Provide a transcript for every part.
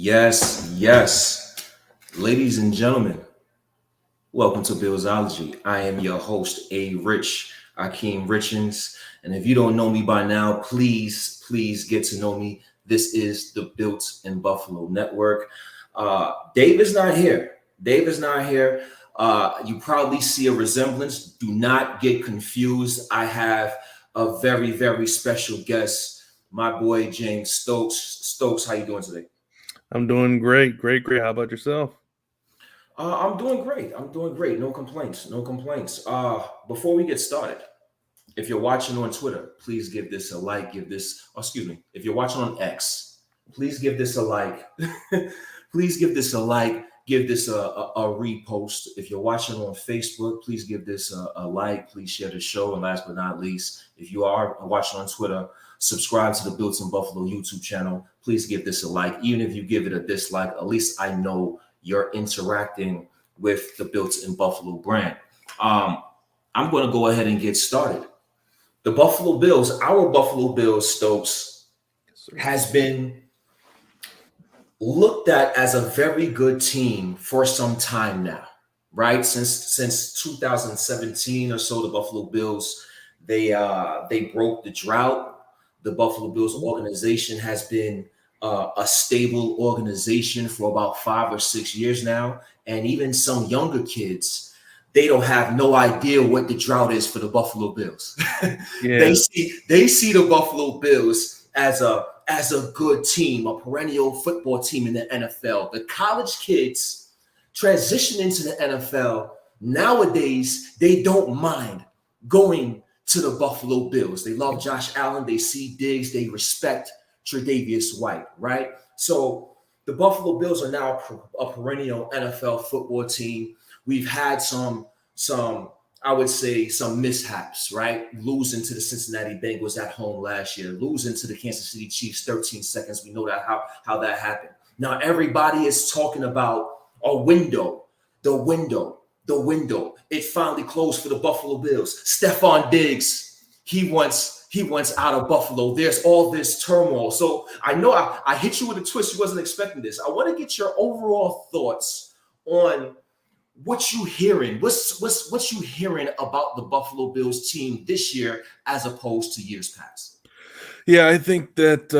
Yes, yes. Ladies and gentlemen, welcome to Billsology. I am your host, ARich, Akeem Richens. And if you don't know me by now, please get to know me. This is the Built in Buffalo Network. Dave is not here. Dave is not here. You probably see a resemblance. Do not get confused. I have a very special guest, my boy James Stokes. Stokes, how you doing today? I'm doing great. How about yourself? I'm doing great. I'm doing great. No complaints. No complaints. Before we get started, if you're watching on Twitter, please give this a like. If you're watching on X, please give this a like. Please give this a like. Give this a repost. If you're watching on Facebook, please give this a like. Please share the show. And last but not least, if you are watching on Twitter, subscribe to the Built in Buffalo YouTube channel. Please give this a like. Even if you give it a dislike, at least I know you're interacting with the Built in Buffalo brand. I'm going to go ahead and get started. The Buffalo Bills, our Buffalo Bills, Stokes, has been looked at as a very good team for some time now, right? Since 2017 or so, the Buffalo Bills they broke the drought. The Buffalo Bills organization has been a stable organization for about 5 or 6 years now, and even some younger kids they don't have no idea what the drought is for the Buffalo Bills. Yeah. They see the Buffalo Bills as a good team, a perennial football team in the NFL. The college kids transition into the NFL nowadays. They don't mind going to the Buffalo Bills. They love Josh Allen. They see Diggs. They respect Tre'Davious White, right? So the Buffalo Bills are now a perennial NFL football team. We've had some I would say some mishaps, right? Losing to the Cincinnati Bengals at home last year, losing to the Kansas City Chiefs 13 seconds. We know that how that happened. Now everybody is talking about a window, the window. It finally closed for the Buffalo Bills. Stephon Diggs, he wants out of Buffalo. There's all this turmoil. So I know I hit you with a twist. You wasn't expecting this. I want to get your overall thoughts on what you hearing. What's you hearing about the Buffalo Bills team this year as opposed to years past? Yeah, I think that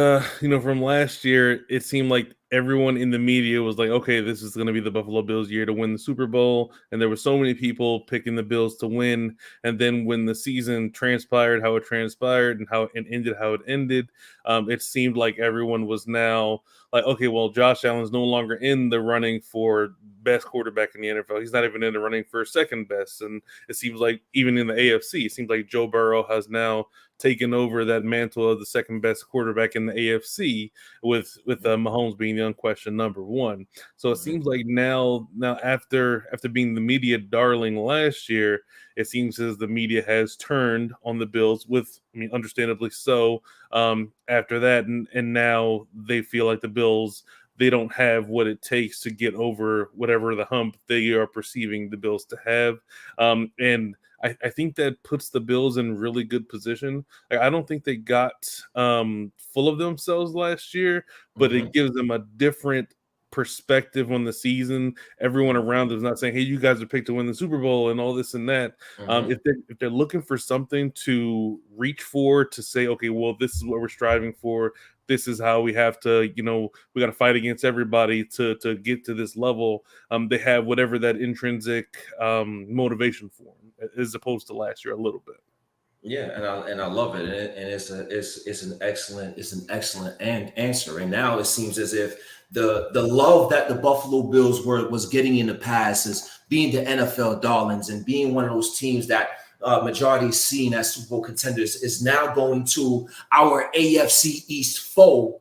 from last year, it seemed like everyone in the media was like, okay, this is going to be the Buffalo Bills year to win the Super Bowl. And there were so many people picking the Bills to win. And then when the season transpired, how it transpired and how it ended, it seemed like everyone was now like, okay, well, Josh Allen's no longer in the running for best quarterback in the NFL. He's not even in the running for second best. And it seems like even in the AFC, it seems like Joe Burrow has now taken over that mantle of the second best quarterback in the AFC with Mahomes being the unquestioned number one. So it seems like now after being the media darling last year, it seems as the media has turned on the Bills understandably so after that. And now they feel like the Bills, they don't have what it takes to get over whatever the hump they are perceiving the Bills to have. And I think that puts the Bills in really good position. Like, I don't think they got full of themselves last year, but it gives them a different perspective on the season. Everyone around them is not saying, hey, you guys are picked to win the Super Bowl and all this and that. If they're looking for something to reach for, to say, okay, well, this is what we're striving for, this is how we have to, we got to fight against everybody to get to this level. They have whatever that intrinsic motivation for them, as opposed to last year a little bit. Yeah, and I love it, and it's an excellent answer. And now it seems as if the love that the Buffalo Bills was getting in the past is being the NFL darlings and being one of those teams that majority is seen as Super Bowl contenders is now going to our AFC East foe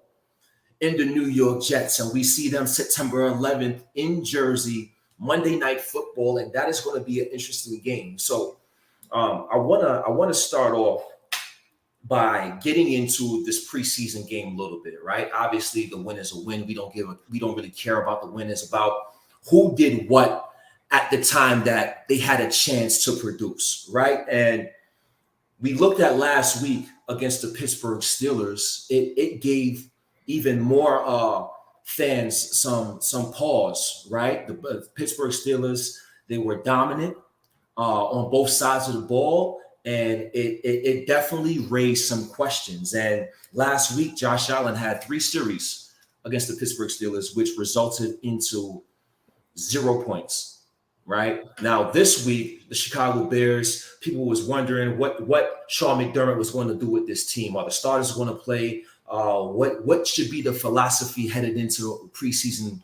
in the New York Jets, and we see them September 11th in Jersey, Monday Night Football, and that is going to be an interesting game. So. I wanna start off by getting into this preseason game a little bit, right? Obviously, the win is a win. We don't really care about the win. It's about who did what at the time that they had a chance to produce, right? And we looked at last week against the Pittsburgh Steelers. It gave even more fans some pause, right? The Pittsburgh Steelers, they were dominant on both sides of the ball, and it definitely raised some questions. And last week, Josh Allen had 3 series against the Pittsburgh Steelers, which resulted into 0 points. Right now, this week, the Chicago Bears, people was wondering what Sean McDermott was going to do with this team. Are the starters going to play? What should be the philosophy headed into preseason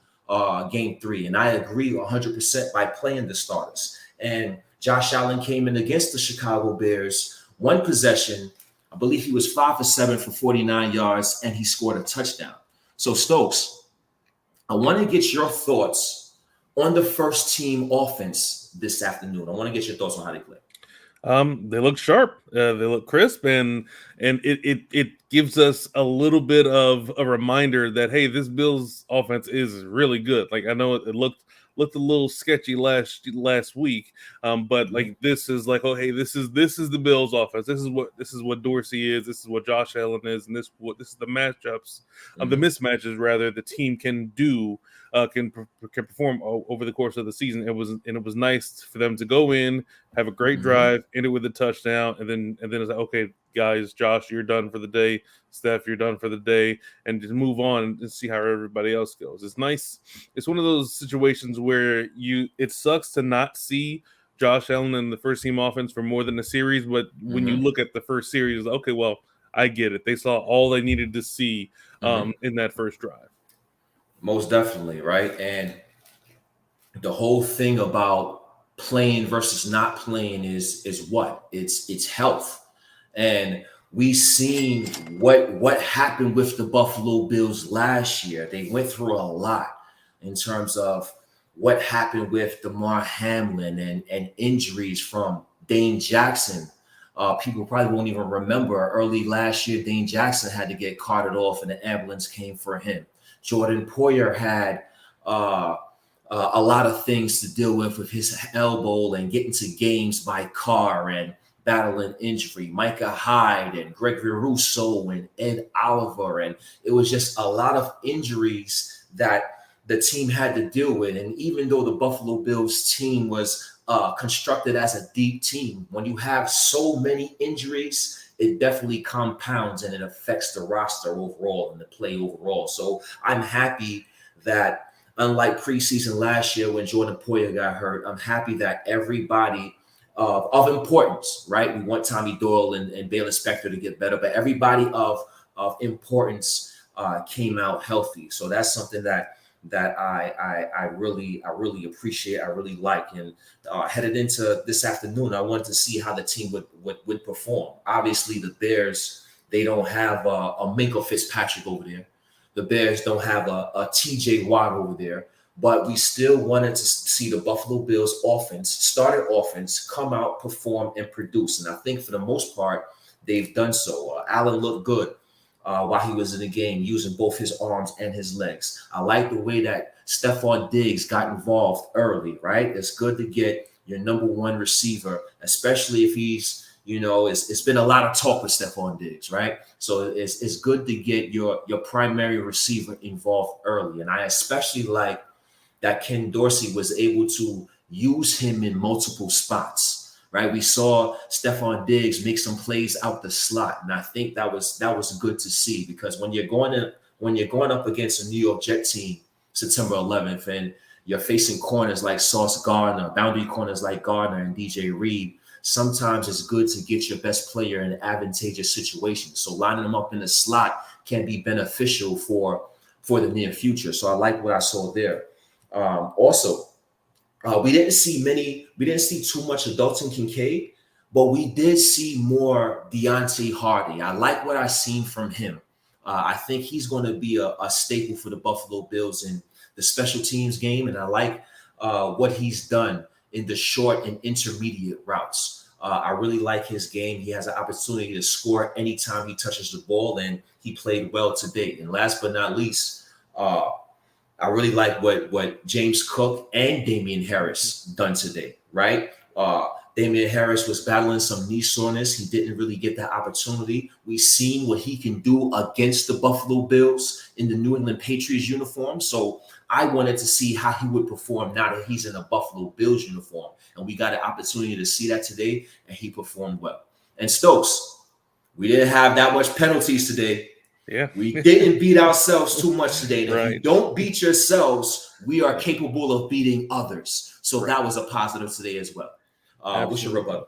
game 3? And I agree 100% by playing the starters. And Josh Allen came in against the Chicago Bears, 1 possession. I believe he was 5 for 7 for 49 yards, and he scored a touchdown. So Stokes, I want to get your thoughts on the first team offense this afternoon. I want to get your thoughts on how they play. They look sharp. They look crisp, and it gives us a little bit of a reminder that, hey, this Bills offense is really good. Like, I know it looked a little sketchy last week, but like, this is like, oh, hey, this is the Bills offense. This is what Dorsey is. This is what Josh Allen is, and this is the matchups, the mismatches rather, the team can do. Can perform over the course of the season. It was nice for them to go in, have a great drive, end it with a touchdown, and then it's like, okay, guys, Josh, you're done for the day. Steph, you're done for the day, and just move on and see how everybody else goes. It's nice. It's one of those situations where it sucks to not see Josh Allen in the first team offense for more than a series, but when you look at the first series, okay, well, I get it. They saw all they needed to see in that first drive. Most definitely, right? And the whole thing about playing versus not playing is what? It's health. And we seen what happened with the Buffalo Bills last year. They went through a lot in terms of what happened with Damar Hamlin and injuries from Dane Jackson. People probably won't even remember early last year, Dane Jackson had to get carted off and the ambulance came for him. Jordan Poyer had a lot of things to deal with his elbow and getting to games by car and battling injury. Micah Hyde and Gregory Rousseau and Ed Oliver. And it was just a lot of injuries that the team had to deal with. And even though the Buffalo Bills team was constructed as a deep team, when you have so many injuries, it definitely compounds and it affects the roster overall and the play overall. So I'm happy that, unlike preseason last year when Jordan Poyer got hurt, I'm happy that everybody of importance, right? We want Tommy Doyle and Baylor Spector to get better, but everybody of importance came out healthy. So that's something that I really appreciate. I really like. And headed into this afternoon, I wanted to see how the team would perform. Obviously, the Bears, they don't have a Minkah Fitzpatrick over there. The Bears don't have a TJ Watt over there. But we still wanted to see the Buffalo Bills started offense, come out, perform, and produce. And I think for the most part, they've done so. Allen looked good while he was in the game, using both his arms and his legs. I like the way that Stephon Diggs got involved early, right? It's good to get your number one receiver, especially if he's, it's been a lot of talk with Stephon Diggs, right? So it's good to get your primary receiver involved early. And I especially like that Ken Dorsey was able to use him in multiple spots, right? We saw Stephon Diggs make some plays out the slot, and I think that was good to see, because when you're going up against a New York Jet team September 11th, and you're facing corners like Sauce Gardner, boundary corners like Gardner and DJ Reed, sometimes it's good to get your best player in advantageous situations. So lining them up in the slot can be beneficial for the near future. So I like what I saw there. Also, we didn't see too much of Dalton Kincaid, but we did see more Deontay Hardy. I like what I seen from him. I think he's going to be a staple for the Buffalo Bills in the special teams game, and I like what he's done in the short and intermediate routes. I really like his game. He has an opportunity to score anytime he touches the ball, and he played well today. And last but not least, I really like what James Cook and Damian Harris done today, right? Damian Harris was battling some knee soreness. He didn't really get that opportunity. We've seen what he can do against the Buffalo Bills in the New England Patriots uniform. So I wanted to see how he would perform now that he's in a Buffalo Bills uniform. And we got an opportunity to see that today, and he performed well. And Stokes, we didn't have that much penalties today. Yeah. We didn't beat ourselves too much today. And Right. if you don't beat yourselves, we are capable of beating others. So that was a positive today as well. What's your rebuttal?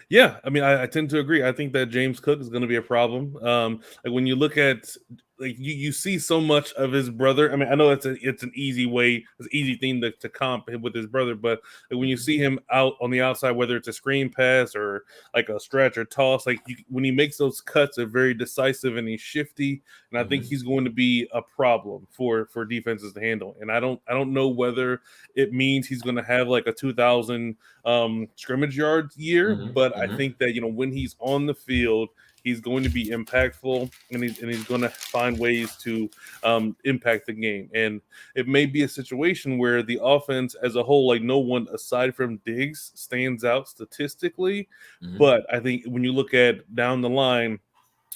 Yeah, I mean, I tend to agree. I think that James Cook is going to be a problem. Like when you look at, like you see so much of his brother. I mean, I know it's an easy thing to comp him with his brother, but like when you see him out on the outside, whether it's a screen pass or like a stretch or toss, like when he makes those cuts, they're very decisive and he's shifty. And I think he's going to be a problem for defenses to handle. And I don't know whether it means he's going to have like a 2,000 scrimmage yards year, but I think that when he's on the field, he's going to be impactful, and he's going to find ways to impact the game. And it may be a situation where the offense as a whole, like no one aside from Diggs stands out statistically, but I think when you look at down the line,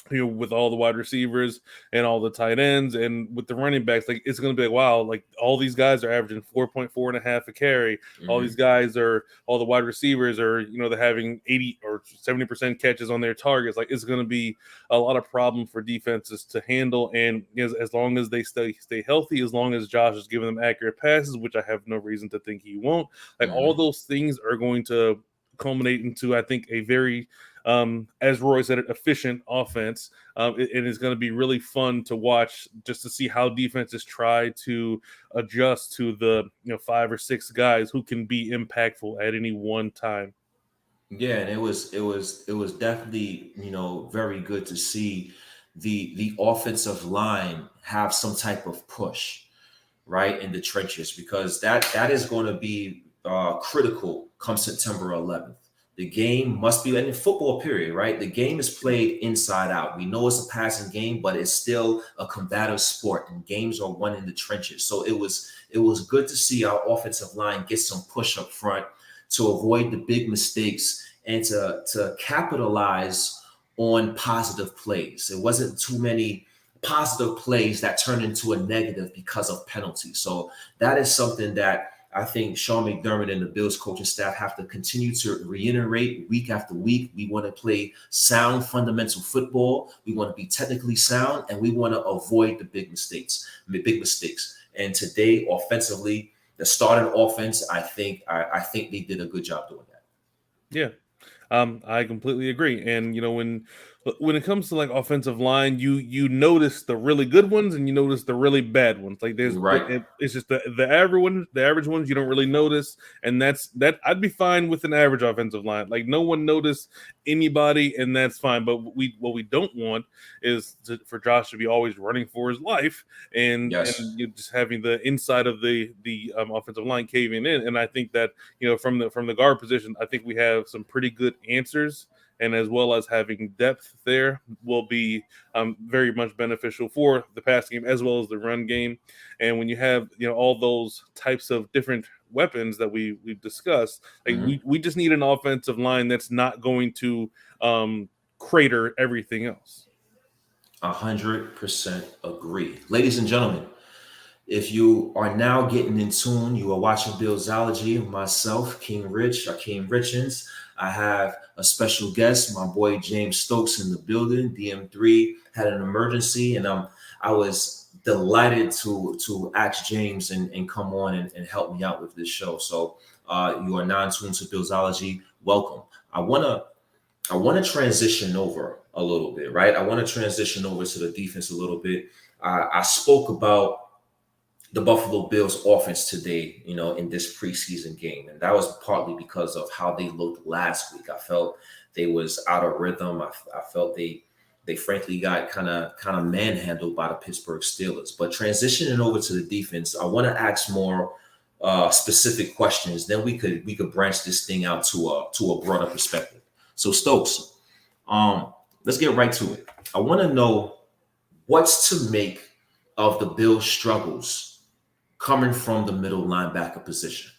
with all the wide receivers and all the tight ends and with the running backs, like it's going to be like, wow, like all these guys are averaging 4.4.5 a carry. All these guys all the wide receivers are, they're having 80 or 70% catches on their targets. Like it's going to be a lot of problem for defenses to handle. And as long as they stay healthy, as long as Josh is giving them accurate passes, which I have no reason to think he won't, like all those things are going to culminate into, I think, a very as Roy said, an efficient offense. It is going to be really fun to watch just to see how defenses try to adjust to the 5 or 6 guys who can be impactful at any one time. Yeah, and it was definitely very good to see the offensive line have some type of push right in the trenches, because that is going to be critical come September 11th. The game must be, and in football period, right? The game is played inside out. We know it's a passing game, but it's still a combative sport, and games are won in the trenches. So it was good to see our offensive line get some push up front to avoid the big mistakes and to capitalize on positive plays. It wasn't too many positive plays that turned into a negative because of penalties. So that is something that I think Sean McDermott and the Bills coaching staff have to continue to reiterate week after week. We want to play sound fundamental football. We want to be technically sound, and we want to avoid the big mistakes. And today, offensively, the starting offense, I think they did a good job doing that. Yeah. I completely agree. And when it comes to like offensive line, you notice the really good ones and you notice the really bad ones. Like there's Right. it's just the average ones you don't really notice, and that's that. I'd be fine with an average offensive line. Like no one noticed anybody, and that's fine. But what we don't want is for Josh to be always running for his life and you just having the inside of the offensive line caving in. And I think that from the guard position, I think we have some pretty good answers, and as well as having depth there will be very much beneficial for the pass game as well as the run game. And when you have all those types of different weapons that we've discussed, like we just need an offensive line that's not going to crater everything else. 100% agree. Ladies and gentlemen, if you are now getting in tune, you are watching Billsology, myself, Kareem Richens. I have a special guest, my boy James Stokes in the building. DM3 had an emergency, and I was delighted to ask James and come on and help me out with this show. So you are now in tune to Billsology. Welcome. I wanna transition over a little bit, right? I want to transition over to the defense a little bit. I spoke about the Buffalo Bills offense today, in this preseason game. And that was partly because of how they looked last week. I felt they was out of rhythm. I felt they frankly got kind of manhandled by the Pittsburgh Steelers. But transitioning over to the defense, I want to ask more specific questions. Then we could branch this thing out to a broader perspective. So Stokes, let's get right to it. I want to know what's to make of the Bills' struggles coming from the middle linebacker position.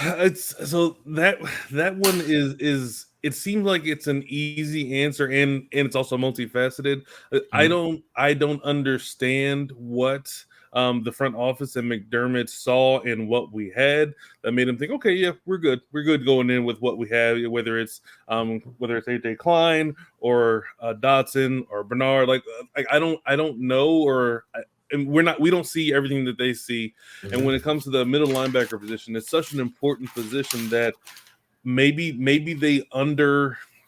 It's so that one is it seems like it's an easy answer, and it's also multifaceted. Mhm. I don't understand what the front office and McDermott saw in what we had that made them think, okay, yeah, we're good going in with what we have, whether it's AJ Klein or Dotson or Bernard. I don't know, and we don't see everything that they see. And when Mhm. it comes to the middle linebacker position, it's such an important position that maybe they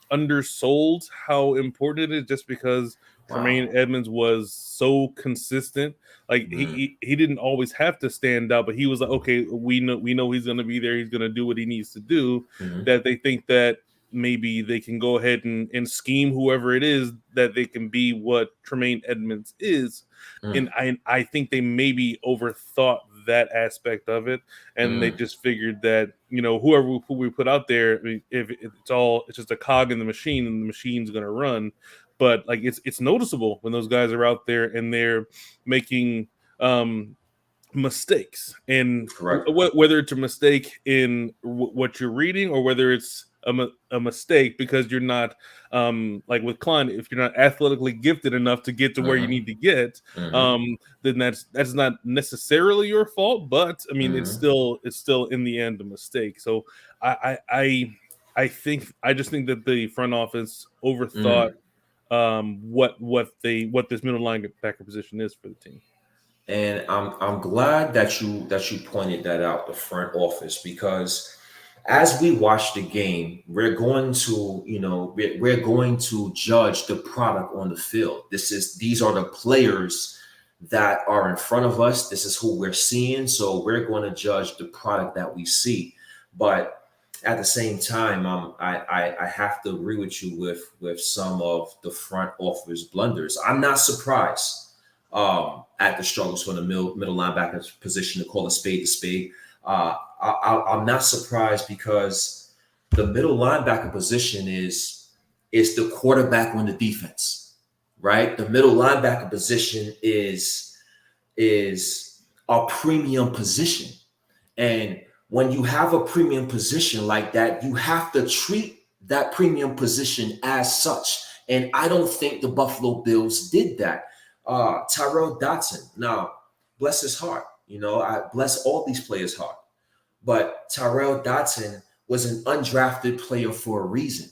undersold how important it is, just because Wow. Tremaine Edmonds was so consistent. Like Mhm. he didn't always have to stand out, but he was like, okay, we know he's going to be there. He's going to do what he needs to do. Mhm. That they think that maybe they can go ahead and scheme whoever it is that they can be what Tremaine Edmonds is. And Mm. I think they maybe overthought that aspect of it, and they Mm. just figured that who we put out there, I mean, if it's just a cog in the machine and the machine's going to run. But like it's noticeable when those guys are out there and they're making um mistakes, and Correct. whether it's a mistake in what you're reading, or whether it's a mistake because you're not like with Klein, if you're not athletically gifted enough to get to where you Mhm. need to get, Mhm. then that's not necessarily your fault, but I mean Mhm. it's still in the end a mistake. So I think I just think that the front office overthought Mm. what this middle linebacker position is for the team. And I'm glad that you pointed that out, the front office, because as we watch the game, we're going to, we're going to judge the product on the field. These are the players that are in front of us. This is who we're seeing. So we're going to judge the product that we see. But at the same time, I have to agree with you with some of the front office blunders. I'm not surprised at the struggles for the middle linebacker position, to call a spade a spade. I'm not surprised, because the middle linebacker position is the quarterback on the defense, right? The middle linebacker position is a premium position, and when you have a premium position like that, you have to treat that premium position as such. And I don't think the Buffalo Bills did that. Tyrell Dotson, now, bless his heart. I bless all these players' heart. But Tyrell Dotson was an undrafted player for a reason,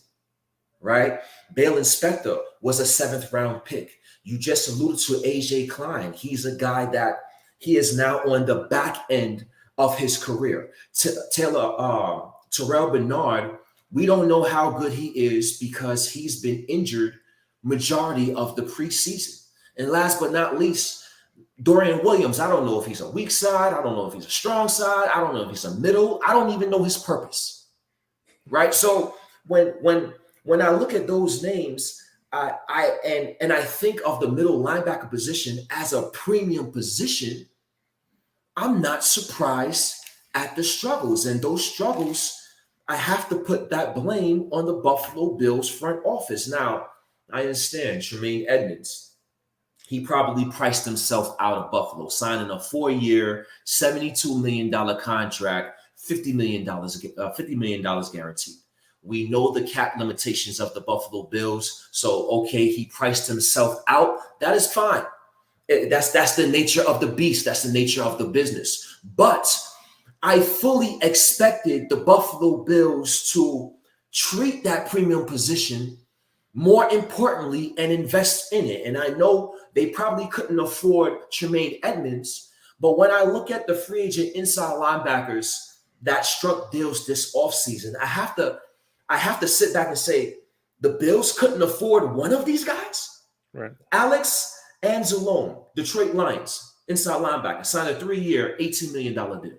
right? Bale Inspector was a seventh round pick. You just alluded to AJ Klein. He's a guy that he is now on the back end of his career. Terrell Bernard, we don't know how good he is because he's been injured majority of the preseason. And last but not least, Dorian Williams, I don't know if he's a weak side. I don't know if he's a strong side. I don't know if he's a middle. I don't even know his purpose, right? So when I look at those names, I think of the middle linebacker position as a premium position, I'm not surprised at the struggles. And those struggles, I have to put that blame on the Buffalo Bills front office. Now, I understand Tremaine Edmonds. He probably priced himself out of Buffalo, signing a 4-year, $72 million contract, $50 million guaranteed. We know the cap limitations of the Buffalo Bills. So, okay, he priced himself out. That is fine. That's the nature of the beast. That's the nature of the business. But I fully expected the Buffalo Bills to treat that premium position more importantly and invest in it. And I know they probably couldn't afford Tremaine Edmonds, but when I look at the free agent inside linebackers that struck deals this offseason, I have to sit back and say the Bills couldn't afford one of these guys. Right. Alex Anzalone, Detroit Lions, inside linebacker, signed a 3-year, $18 million deal.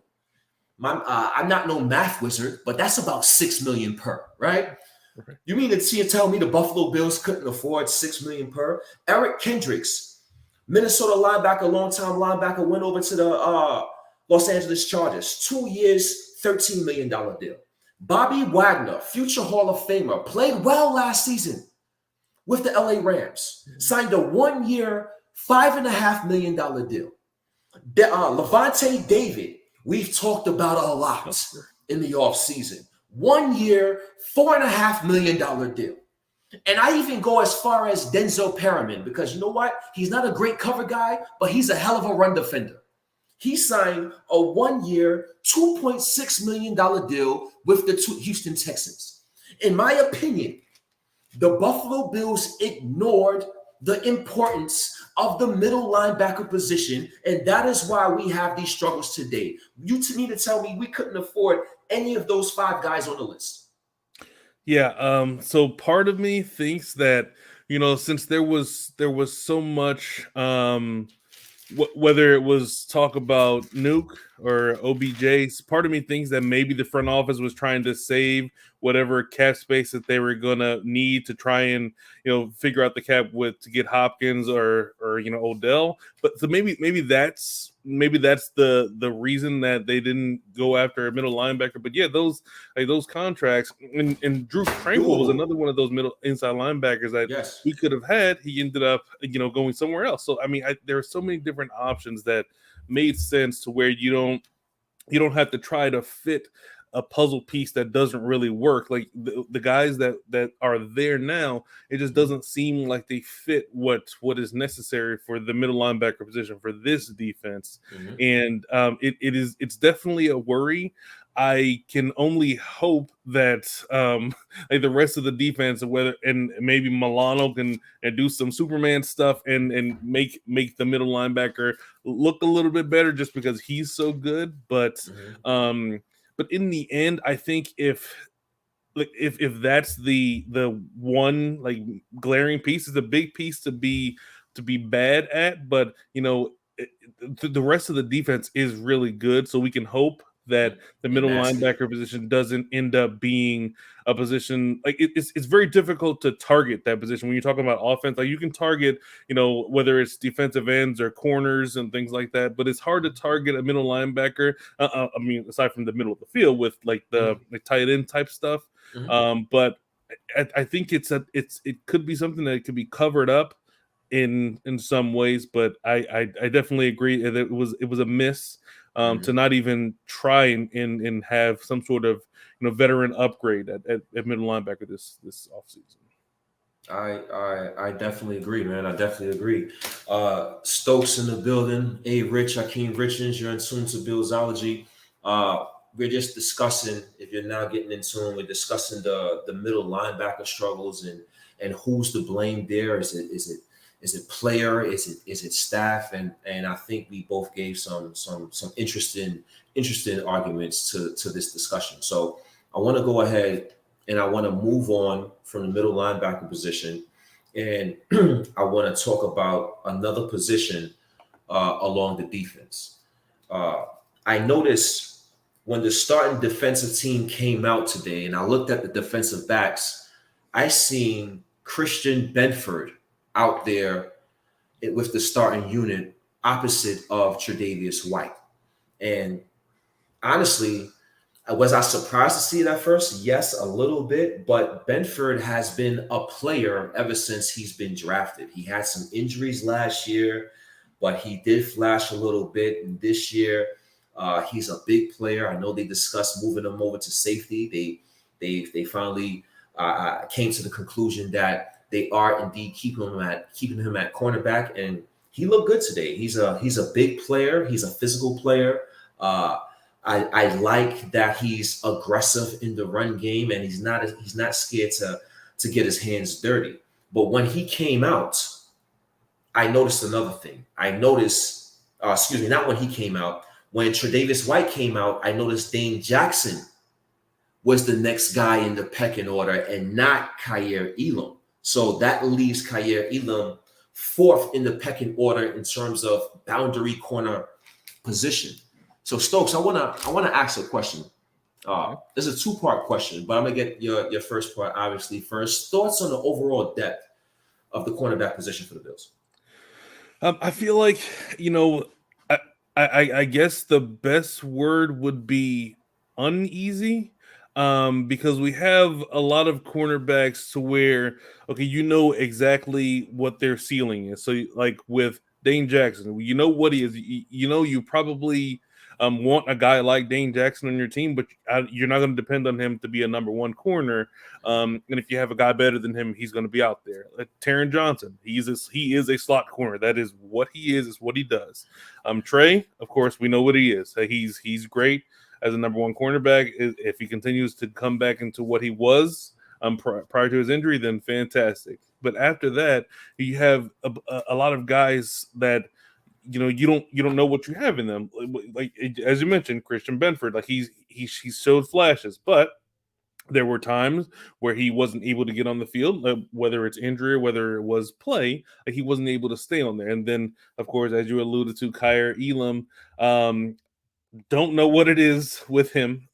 I'm not no math wizard, but that's about $6 million per, right? Right. You mean to tell me the Buffalo Bills couldn't afford $6 million per? Eric Kendricks, Minnesota linebacker, longtime linebacker, went over to the Los Angeles Chargers. 2 years, $13 million deal. Bobby Wagner, future Hall of Famer, played well last season with the LA Rams. Signed a 1-year, $5.5 million deal. Levante David, we've talked about a lot. in the offseason. 1 year, $4.5 million deal. And I even go as far as Denzel Perriman, because you know what? He's not a great cover guy, but he's a hell of a run defender. He signed a 1 year, $2.6 million deal with the Houston Texans. In my opinion, the Buffalo Bills ignored the importance of the middle linebacker position, and that is why we have these struggles today. You mean to tell me we couldn't afford any of those 5 guys on the list? Yeah, so part of me thinks that, since there was so much, whether it was talk about Nuke or OBJ, part of me thinks that maybe the front office was trying to save whatever cap space that they were gonna need to try and figure out the cap to get Hopkins or Odell. But so maybe that's the reason that they didn't go after a middle linebacker. But yeah, those contracts, and Drew Tranquil was another one of those middle inside linebackers that Yes. he could have had. He ended up going somewhere else. So I mean, there are so many different options that made sense to where you don't have to try to fit a puzzle piece that doesn't really work. Like the guys that are there now, it just doesn't seem like they fit what is necessary for the middle linebacker position for this defense. And it's definitely a worry. I can only hope that like the rest of the defense, and maybe Milano can do some Superman stuff and make the middle linebacker look a little bit better, just because he's so good. But in the end, I think if that's the one like glaring piece, is a big piece to be bad at, but the rest of the defense is really good, so we can hope that the middle linebacker position doesn't end up being a position like it's very difficult to target that position when you're talking about offense. Like you can target, whether it's defensive ends or corners and things like that, but it's hard to target a middle linebacker. I mean, aside from the middle of the field with like the tight end type stuff. But I think it could be something that could be covered up in some ways, but I definitely agree that it was a miss to not even try and have some sort of veteran upgrade at middle linebacker this offseason. I definitely agree, man. I definitely agree. Stokes in the building. ARich, Hakeem Richards, you're in tune to Billsology. We're just discussing, if you're now getting in tune, we're discussing the middle linebacker struggles and who's to blame there. Is it player? Is it staff? And I think we both gave some interesting arguments to this discussion. So I want to go ahead and I want to move on from the middle linebacker position, and I want to talk about another position along the defense. I noticed when the starting defensive team came out today, and I looked at the defensive backs, I seen Christian Benford out there with the starting unit opposite of Tre'Davious White. And honestly, was I surprised to see it at first? Yes, a little bit, but Benford has been a player ever since he's been drafted. He had some injuries last year, but he did flash a little bit. And this year, he's a big player. I know they discussed moving him over to safety. They finally came to the conclusion that they are indeed keeping him at cornerback, and he looked good today. He's a big player. He's a physical player. I like that he's aggressive in the run game, and he's not scared to get his hands dirty. But when he came out, I noticed another thing. Not when he came out. When Tre'Davious White came out, I noticed Dane Jackson was the next guy in the pecking order and not Kaiir Elam. So that leaves Kaiir Elam fourth in the pecking order in terms of boundary corner position. So Stokes, I wanna ask a question. This is a 2-part question, but I'm gonna get your first part obviously first. Thoughts on the overall depth of the cornerback position for the Bills? I feel like I guess the best word would be uneasy. Because we have a lot of cornerbacks to where, okay, exactly what their ceiling is. So like with Dane Jackson, what he is. You probably want a guy like Dane Jackson on your team, but you're not going to depend on him to be a number one corner. And if you have a guy better than him, he's going to be out there. Like Taron Johnson, he is a slot corner. That is what he is. It's what he does. Trey, of course, we know what he is. He's great as a number one cornerback. If he continues to come back into what he was prior to his injury, then fantastic. But after that, you have a lot of guys that you don't know what you have in them. Like as you mentioned, Christian Benford, like he showed flashes, but there were times where he wasn't able to get on the field, whether it's injury or whether it was play, like he wasn't able to stay on there. And then, of course, as you alluded to, Kaiir Elam, don't know what it is with him,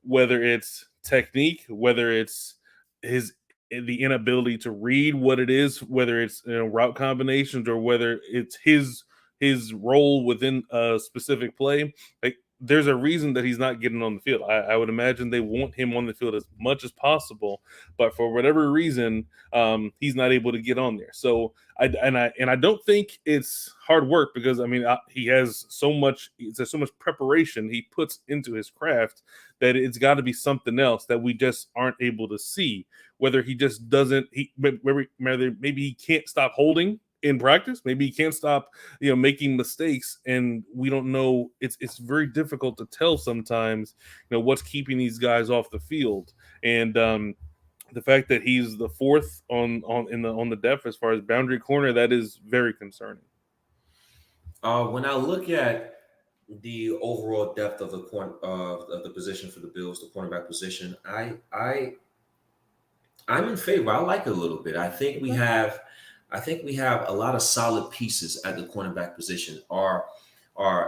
whether it's technique, whether it's the inability to read what it is, whether it's route combinations or whether it's his role within a specific play. Like there's a reason that he's not getting on the field. I would imagine they want him on the field as much as possible, but for whatever reason, he's not able to get on there. So I don't think it's hard work because he has so much preparation he puts into his craft that it's got to be something else that we just aren't able to see. Whether he just doesn't, maybe he can't stop holding in practice. Maybe he can't stop, making mistakes, and we don't know. It's very difficult to tell sometimes, what's keeping these guys off the field. And the fact that he's the fourth on the depth as far as boundary corner, that is very concerning. When I look at the overall depth of the position for the Bills, the cornerback position, I'm in favor. I like it a little bit. I think we have a lot of solid pieces at the cornerback position. Are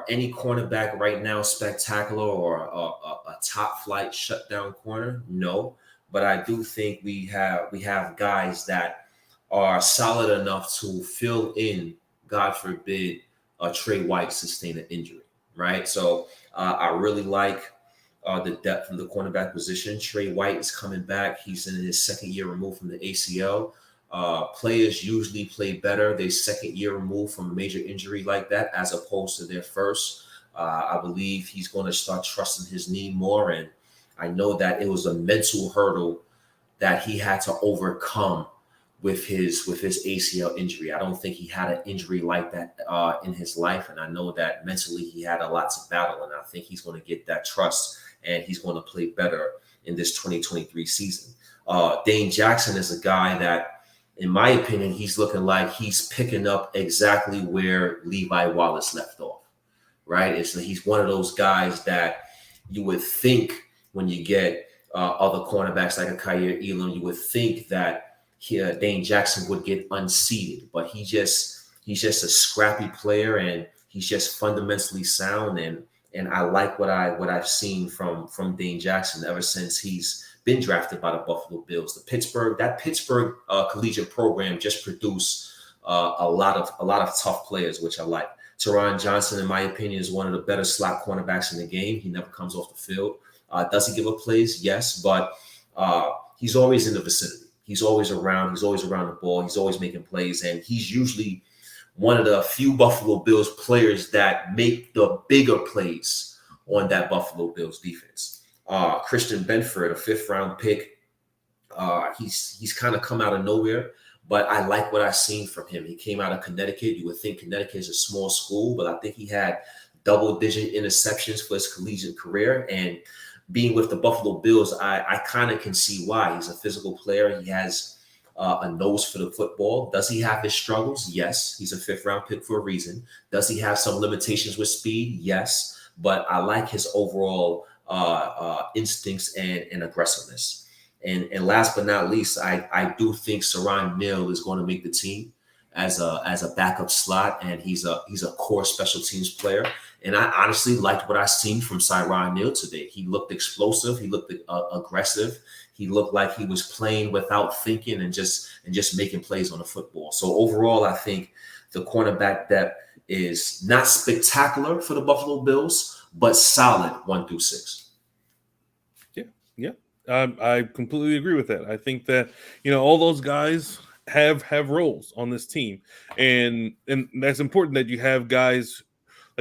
any cornerback right now spectacular or a top flight shutdown corner? No, but I do think we have guys that are solid enough to fill in, God forbid, Trey White sustain an injury, right? So I really like the depth from the cornerback position. Trey White is coming back. He's in his second year removed from the ACL. Players usually play better their second year removed from a major injury like that as opposed to their first. I believe he's going to start trusting his knee more. And I know that it was a mental hurdle that he had to overcome with his ACL injury. I don't think he had an injury like that in his life. And I know that mentally he had a lot to battle. And I think he's going to get that trust and he's going to play better in this 2023 season. Dane Jackson is a guy that, in my opinion, he's looking like he's picking up exactly where Levi Wallace left off, right? He's one of those guys that you would think when you get other cornerbacks like a Kaiir Elam, you would think that Dane Jackson would get unseated, but he's just a scrappy player and he's just fundamentally sound. And I like what I've seen from Dane Jackson ever since he's been drafted by the Buffalo Bills. That Pittsburgh collegiate program just produced a lot of tough players, which I like. Taron Johnson, in my opinion, is one of the better slot cornerbacks in the game. He never comes off the field. Does he give up plays? Yes, but he's always in the vicinity. He's always around. He's always around the ball. He's always making plays, and he's usually one of the few Buffalo Bills players that make the bigger plays on that Buffalo Bills defense. Christian Benford, a fifth-round pick. He's kind of come out of nowhere, but I like what I've seen from him. He came out of Connecticut. You would think Connecticut is a small school, but I think he had double-digit interceptions for his collegiate career. And being with the Buffalo Bills, I kind of can see why. He's a physical player. He has a nose for the football. Does he have his struggles? Yes. He's a fifth-round pick for a reason. Does he have some limitations with speed? Yes. But I like his overall instincts and aggressiveness. And last but not least, I do think Saron Neal is going to make the team as a backup slot, and he's a core special teams player. And I honestly liked what I seen from Saron Neal today. He looked explosive. He looked aggressive. He looked like he was playing without thinking and just making plays on the football. So overall, I think the cornerback depth is not spectacular for the Buffalo Bills, but solid 1 through 6. Yeah. I completely agree with that. I think that, all those guys have roles on this team, and that's important that you have guys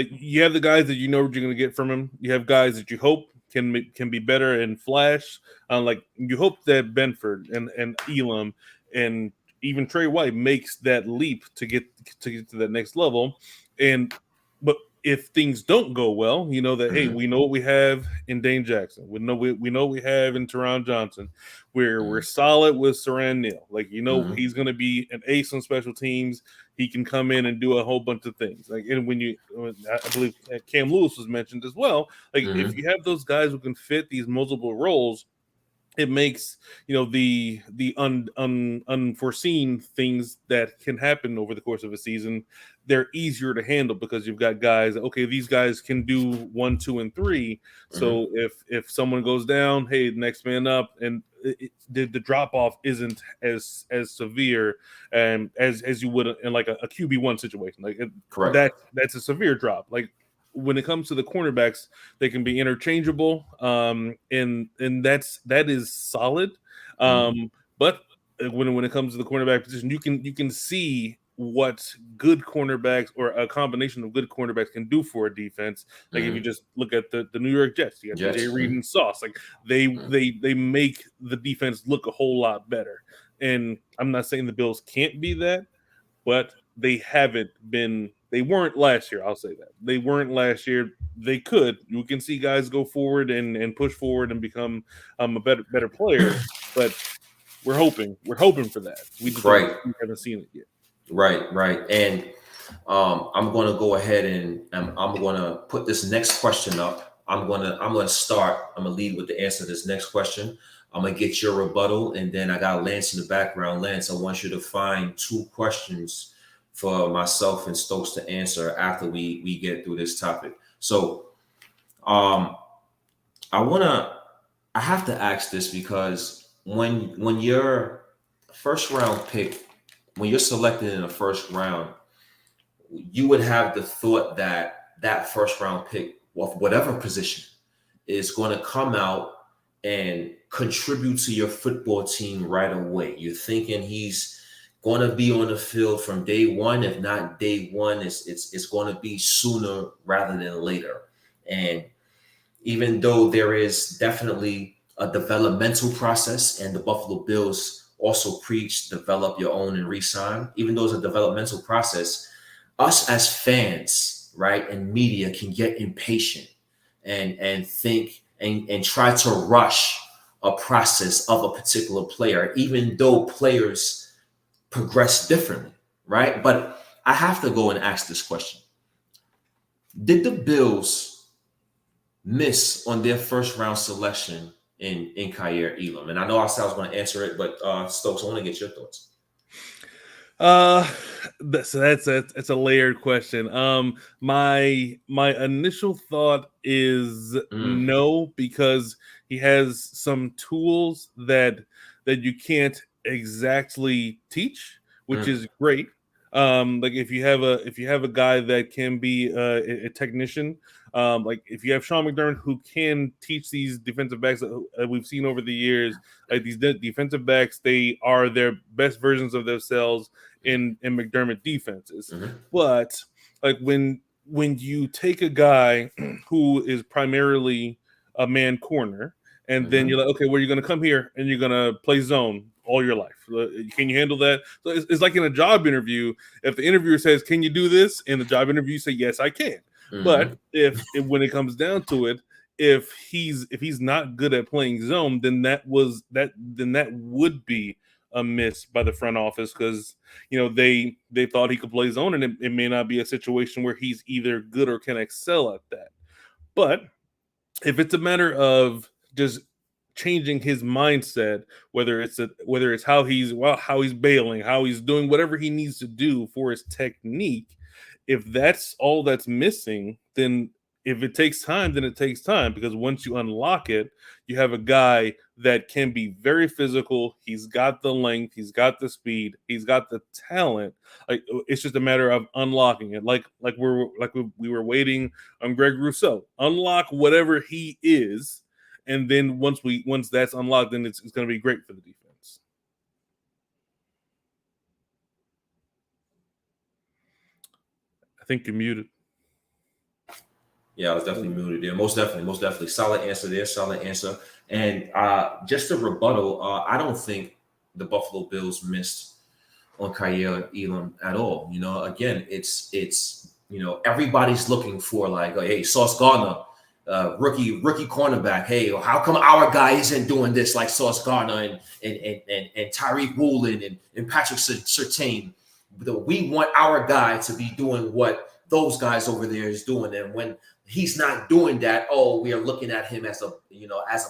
like you have the guys that you know what you're going to get from him. You have guys that you hope can be better and flash. Like you hope that Benford and Elam and even Trey White makes that leap to get to that next level. And but if things don't go well, you know that hey, we know what we have in Dane Jackson. We know we have in Teron Johnson. We're solid with Saran Neal. Like he's going to be an ace on special teams. He can come in and do a whole bunch of things. Like and I believe Cam Lewis was mentioned as well. Like if you have those guys who can fit these multiple roles, it makes the unforeseen things that can happen over the course of a season, they're easier to handle because you've got guys. Okay, these guys can do 1, 2, and 3. So if someone goes down, hey, next man up, and the drop off isn't as severe and as you would in like a QB1 situation. Like Correct. that's a severe drop. Like when it comes to the cornerbacks, they can be interchangeable, and that is solid. But when it comes to the cornerback position, you can see what good cornerbacks or a combination of good cornerbacks can do for a defense. Like if you just look at the New York Jets, you got DJ Reed and Sauce. Like they make the defense look a whole lot better. And I'm not saying the Bills can't be that, but they haven't been. They weren't last year. I'll say that they weren't last year. They could. You can see guys go forward and push forward and become a better player. But we're hoping for that. We just haven't seen it yet. Right. And I'm going to go ahead and I'm going to put this next question up. I'm going to start. I'm going to lead with the answer to this next question. I'm going to get your rebuttal, and then I got Lance in the background. Lance, I want you to find 2 questions for myself and Stokes to answer after we get through this topic. So I have to ask this because when your first round pick, when you're selected in the first round, you would have the thought that first round pick of whatever position is going to come out and contribute to your football team right away. You're thinking he's going to be on the field from day one. If not day one, it's going to be sooner rather than later. And even though there is definitely a developmental process, and the Buffalo Bills also preach develop your own and re-sign, even though it's a developmental process, us as fans, right, and media can get impatient and think and try to rush a process of a particular player, even though players progress differently, right? But I have to go and ask this question. Did the Bills miss on their first round selection in Kaiir Elam? And I know I said I was going to answer it, but Stokes, I want to get your thoughts. So that's a layered question. My initial thought is no, because he has some tools that you can't exactly teach, which is great. Like if you have a guy that can be a technician, like if you have Sean McDermott who can teach these defensive backs that we've seen over the years, like these defensive backs, they are their best versions of themselves in McDermott defenses. But like when you take a guy who is primarily a man corner, and then you're like, okay, well, you're going to come here and you're going to play zone all your life. Can you handle that? So it's like in a job interview. If the interviewer says, can you do this? In the job interview, you say, yes, I can. But if when it comes down to it, if he's not good at playing zone, then that would be a miss by the front office, because they thought he could play zone, and it may not be a situation where he's either good or can excel at that. But if it's a matter of just changing his mindset, whether it's how he's bailing, how he's doing whatever he needs to do for his technique, if that's all that's missing, then if it takes time, then it takes time, because once you unlock it, you have a guy that can be very physical. He's got the length, he's got the speed, he's got the talent. Like it's just a matter of unlocking it. Like we were waiting on Greg Rousseau. Unlock whatever he is, and then once that's unlocked, then it's going to be great for the defense. I think you're muted. Yeah, I was definitely muted there. Most definitely. Solid answer there. Solid answer. And just a rebuttal, I don't think the Buffalo Bills missed on Kaiir Elam at all. You know, again, it's everybody's looking for like, hey, Sauce Gardner, rookie cornerback. Hey, how come our guy isn't doing this like Sauce Gardner and Tyreek Woolen and Patrick Surtain? We want our guy to be doing what those guys over there is doing, and when he's not doing that, we are looking at him as a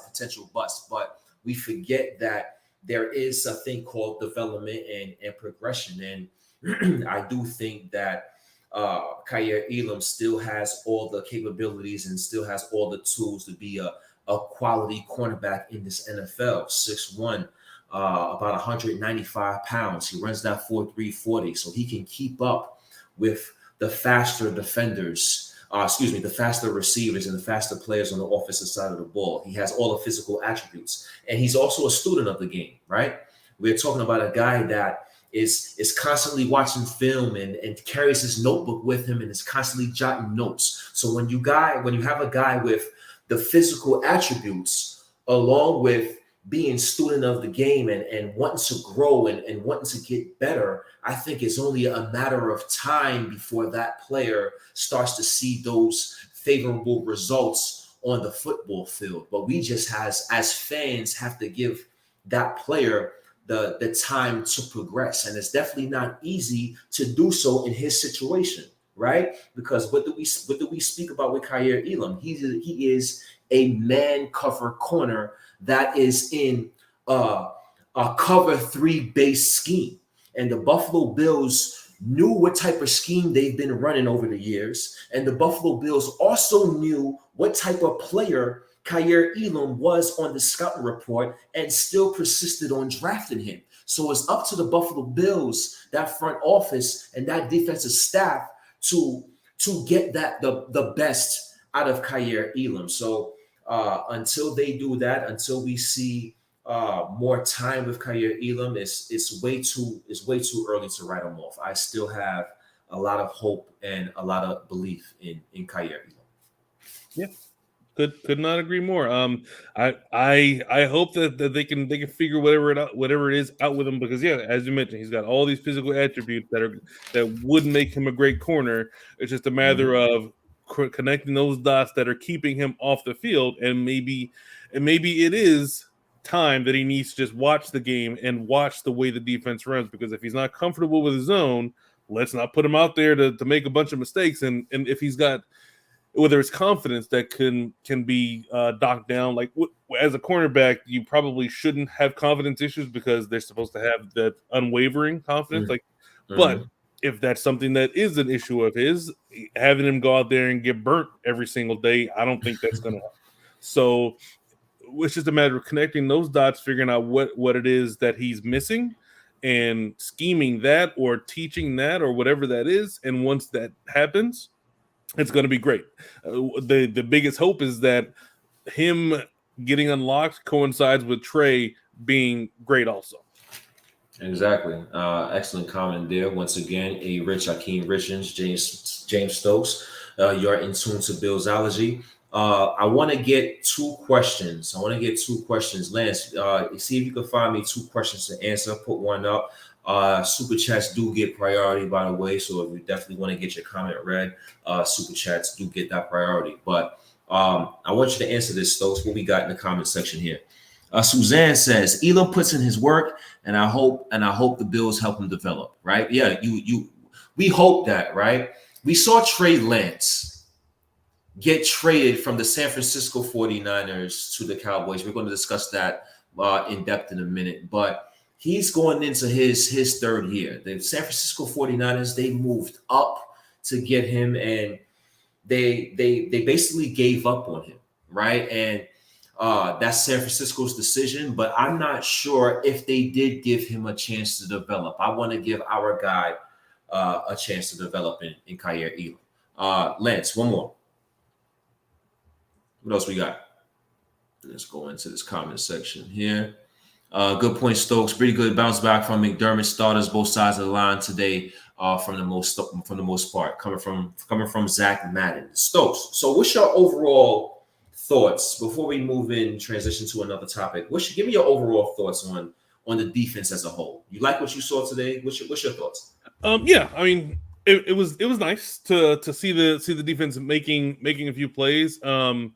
potential bust. But we forget that there is a thing called development and progression. And I do think that Kaiir Elam still has all the capabilities and still has all the tools to be a quality cornerback in this NFL. 6'1", about 195 pounds. He runs that 4.3 40, so he can keep up with the faster defenders, the faster receivers and the faster players on the offensive side of the ball. He has all the physical attributes, and he's also a student of the game, right? We're talking about a guy that is constantly watching film and carries his notebook with him and is constantly jotting notes. So when you have a guy with the physical attributes along with being student of the game and wanting to grow and wanting to get better, I think it's only a matter of time before that player starts to see those favorable results on the football field. But we just as fans have to give that player the time to progress. And it's definitely not easy to do so in his situation, right? Because what do we speak about with Kaiir Elam? He is a man cover corner that is in a cover 3 base scheme. And the Buffalo Bills knew what type of scheme they've been running over the years. And the Buffalo Bills also knew what type of player Kaiir Elam was on the scouting report and still persisted on drafting him. So it's up to the Buffalo Bills, that front office and that defensive staff to get the best out of Kaiir Elam. So until they do that, until we see more time with Kaiir Elam, it's way too early to write him off. I still have a lot of hope and a lot of belief in Kaiir Elam. Yeah. Could not agree more. I hope that they can figure whatever it is out with him, because as you mentioned, he's got all these physical attributes that would make him a great corner. It's just a matter of connecting those dots that are keeping him off the field, and maybe it is time that he needs to just watch the game and watch the way the defense runs, because if he's not comfortable with his zone, let's not put him out there to make a bunch of mistakes. And if he's got, whether it's confidence that can be docked down, like as a cornerback, you probably shouldn't have confidence issues because they're supposed to have that unwavering confidence. But if that's something that is an issue of his, having him go out there and get burnt every single day, I don't think that's going to help. So it's just a matter of connecting those dots, figuring out what it is that he's missing, and scheming that or teaching that or whatever that is. And once that happens, it's going to be great. The biggest hope is that him getting unlocked coincides with Trey being great also. Exactly. Excellent comment there. Once again, ARich, Hakeem Richards, James Stokes. You're in tune to Billsology. I want to get two questions. Lance, see if you can find me 2 questions to answer. Put one up. Super chats do get priority, by the way, so if you definitely want to get your comment read, super chats do get that priority. But I want you to answer this, Stokes. What we got in the comment section here? Suzanne says Elam puts in his work, and I hope the Bills help him develop. Right? Yeah, we hope that. Right? We saw Trey Lance get traded from the San Francisco 49ers to the Cowboys. We're going to discuss that in depth in a minute, but he's going into his 3rd year. The San Francisco 49ers, they moved up to get him, and they basically gave up on him, right? And that's San Francisco's decision, but I'm not sure if they did give him a chance to develop. I want to give our guy a chance to develop in Kaiir Elam. Lance, one more. What else we got? Let's go into this comment section here. Good point, Stokes. Pretty good bounce back from McDermott starters, both sides of the line today. from the most part, coming from Zach Madden. Stokes. So, what's your overall thoughts before we move in transition to another topic? Give me your overall thoughts on the defense as a whole. You like what you saw today? What's your thoughts? Yeah, I mean, it was nice to see the defense making a few plays. One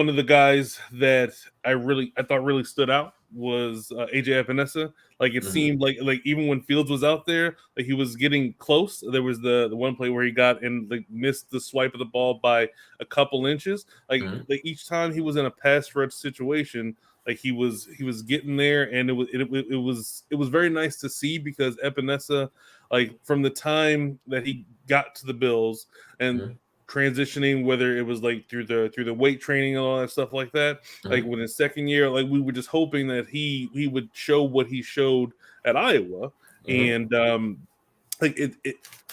of the guys that I thought really stood out was AJ Epinesa. Like it seemed like even when Fields was out there, like he was getting close. There was the one play where he got and like missed the swipe of the ball by a couple inches. Like each time he was in a pass rush situation, like he was getting there, and it was very nice to see because Epinesa, like from the time that he got to the Bills and transitioning, whether it was like through the weight training and all that stuff like that, like when his second year, like we were just hoping that he would show what he showed at Iowa, and like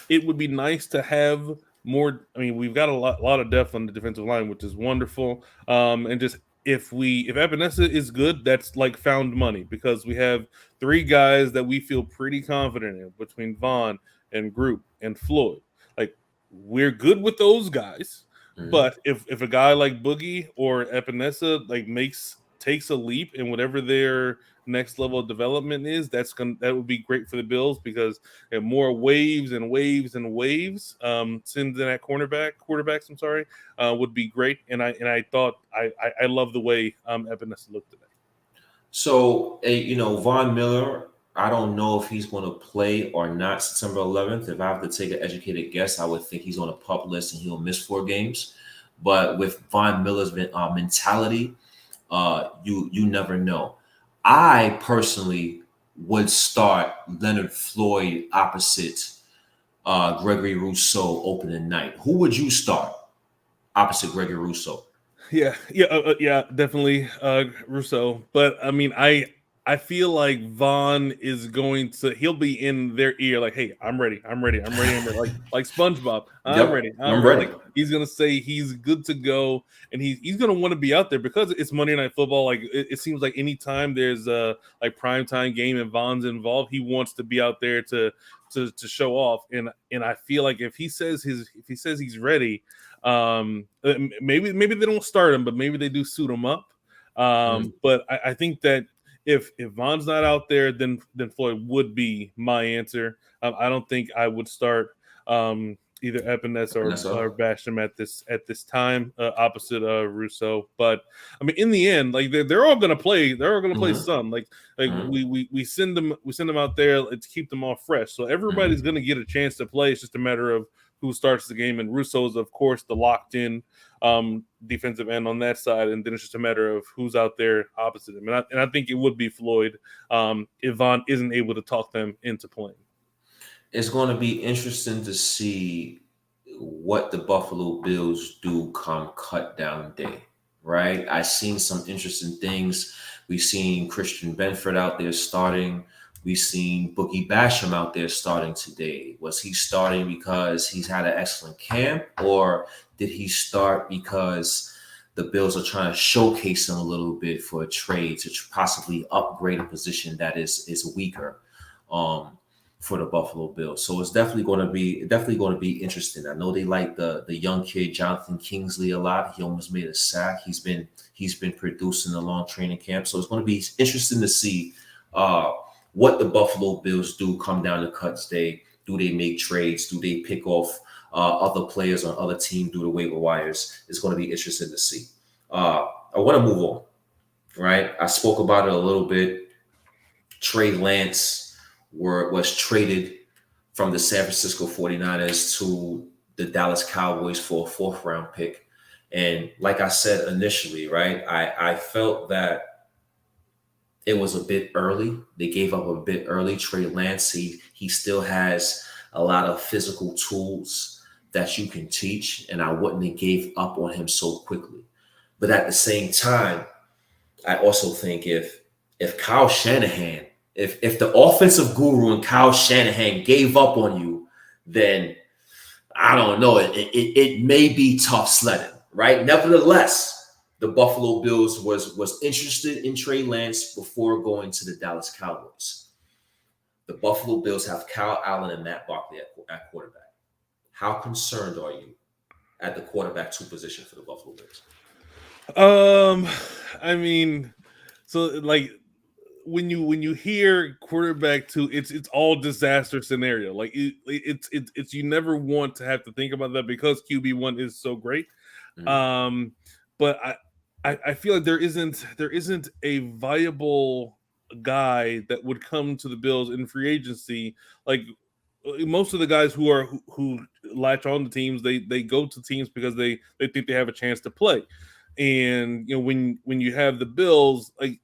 it would be nice to have more. I mean, we've got a lot of depth on the defensive line, which is wonderful, and just if Epinesa is good, that's like found money because we have three guys that we feel pretty confident in between Vaughn and Group and Floyd. Like we're good with those guys, but if a guy like Boogie or Epinesa like takes a leap in whatever their next level of development is, that would be great for the Bills because more waves and waves and waves sends in at quarterbacks. I'm sorry, would be great. And I thought I love the way Epinesa looked today. So Von Miller, I don't know if he's going to play or not September 11th. If I have to take an educated guess, I would think he's on a PUP list and he'll miss 4 games. But with Von Miller's mentality, you never know. I personally would start Leonard Floyd opposite Gregory Rousseau opening night. Who would you start opposite Gregory Rousseau? Yeah, definitely Rousseau. But I mean, I feel like Vaughn is he'll be in their ear like, hey, I'm ready. Like SpongeBob. I'm ready. Like, he's gonna say he's good to go, and he's gonna want to be out there because it's Monday Night Football. Like it seems like anytime there's a like primetime game and Vaughn's involved, he wants to be out there to show off. And I feel like if he says he's ready, maybe they don't start him, but maybe they do suit him up. But I think that if Vaughn's not out there, then Floyd would be my answer. I don't think I would start either Epinesa or Basham at this time opposite Rousseau. But I mean, in the end, like they're all gonna play. They're all gonna play some. Like we send them out there to keep them all fresh. So everybody's gonna get a chance to play. It's just a matter of who starts the game. And Rousseau's, of course, the locked in defensive end on that side, and then it's just a matter of who's out there opposite him. And I think it would be Floyd if Vaughn isn't able to talk them into playing. It's going to be interesting to see what the Buffalo Bills do come cut down day, right? I've seen some interesting things. We've seen Christian Benford out there starting. We've seen Boogie Basham out there starting today. Was he starting because he's had an excellent camp, or did he start because the Bills are trying to showcase him a little bit for a trade to possibly upgrade a position that is weaker for the Buffalo Bills? So it's definitely going to be interesting. I know they like the young kid Jonathan Kingsley a lot. He almost made a sack. He's been producing a long training camp. So it's going to be interesting to see what the Buffalo Bills do come down to cuts day. Do they make trades? Do they pick off other players on other teams through the waiver wires? It's going to be interesting to see. I want to move on, right? I spoke about it a little bit. Trey Lance was traded from the San Francisco 49ers to the Dallas Cowboys for a 4th round pick. And like I said initially, right, I felt that it was a bit early. They gave up a bit early. Trey Lance, he still has a lot of physical tools that you can teach, and I wouldn't have gave up on him so quickly. But at the same time, I also think if Kyle Shanahan, if the offensive guru and Kyle Shanahan gave up on you, then I don't know. It may be tough sledding, right? Nevertheless, the Buffalo Bills was interested in Trey Lance before going to the Dallas Cowboys. The Buffalo Bills have Kyle Allen and Matt Barkley at quarterback. How concerned are you at the quarterback 2 position for the Buffalo Bills? I mean, so like when you hear quarterback 2, it's all disaster scenario. Like it's you never want to have to think about that because QB1 is so great. Um, but I feel like there isn't a viable guy that would come to the Bills in free agency. Like most of the guys who latch on to teams, they go to teams because they think they have a chance to play. And when you have the Bills, like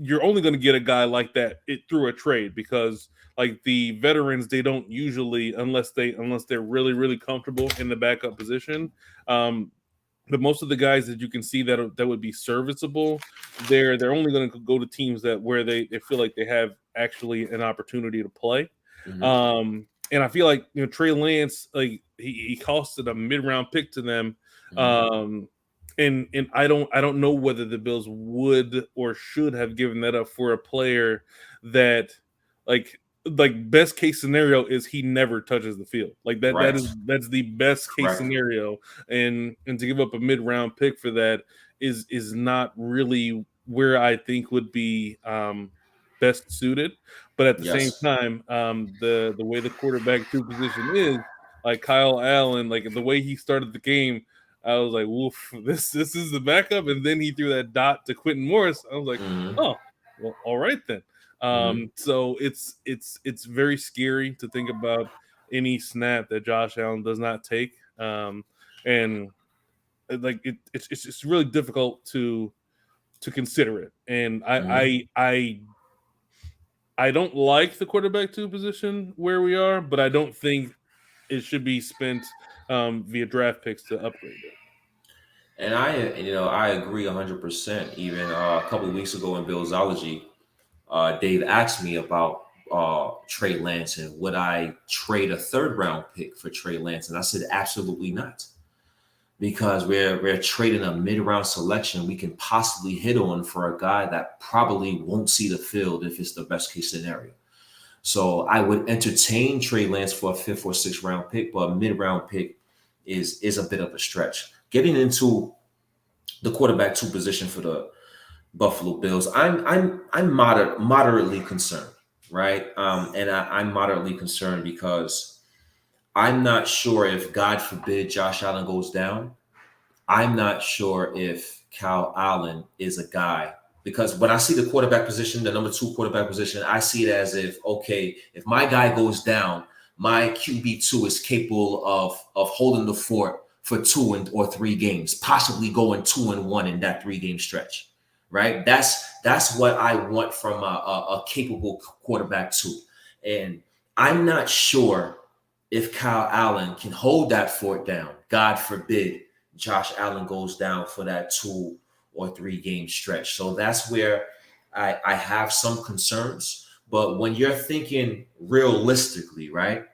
you're only going to get a guy like that through a trade because like the veterans, they don't usually unless they're really really comfortable in the backup position. But most of the guys that you can see that would be serviceable, they're only going to go to teams that where they feel like they have actually an opportunity to play. And I feel like Trey Lance, like he costed a mid-round pick to them. And I don't know whether the Bills would or should have given that up for a player that like best case scenario is he never touches the field. Like Right. that's the best case Correct. scenario. And to give up a mid-round pick for that is not really where I think would be best suited. But at the same Yes. time, the way the quarterback 2 position is, like Kyle Allen, like the way he started the game, I was like, "Woof, this is the backup." And then he threw that dot to Quentin Morris. I was like, "Oh, well, all right then." So it's very scary to think about any snap that Josh Allen does not take, and like it's really difficult to consider it. And I don't like the quarterback 2 position where we are, but I don't think it should be spent via draft picks to upgrade it. And I agree 100%. Even a couple of weeks ago in Billsology, Dave asked me about Trey Lance and would I trade a 3rd round pick for Trey Lance, and I said absolutely not, because we're trading a mid-round selection we can possibly hit on for a guy that probably won't see the field if it's the best case scenario. So I would entertain Trey Lance for a 5th or 6th round pick, but a mid-round pick is a bit of a stretch. Getting into the quarterback 2 position for the Buffalo Bills, I'm moderately concerned, right? And I'm moderately concerned because I'm not sure if, God forbid, Josh Allen goes down. I'm not sure if Kyle Allen is a guy, because when I see the quarterback position, the number 2 quarterback position, I see it as if, okay, if my guy goes down, my QB2 is capable of holding the fort for 2 or 3 games, possibly going 2-1 in that 3-game stretch, right? That's what I want from a capable quarterback 2. And I'm not sure if Kyle Allen can hold that fort down. God forbid Josh Allen goes down for that 2 or 3 game stretch. So that's where I have some concerns. But when you're thinking realistically, right?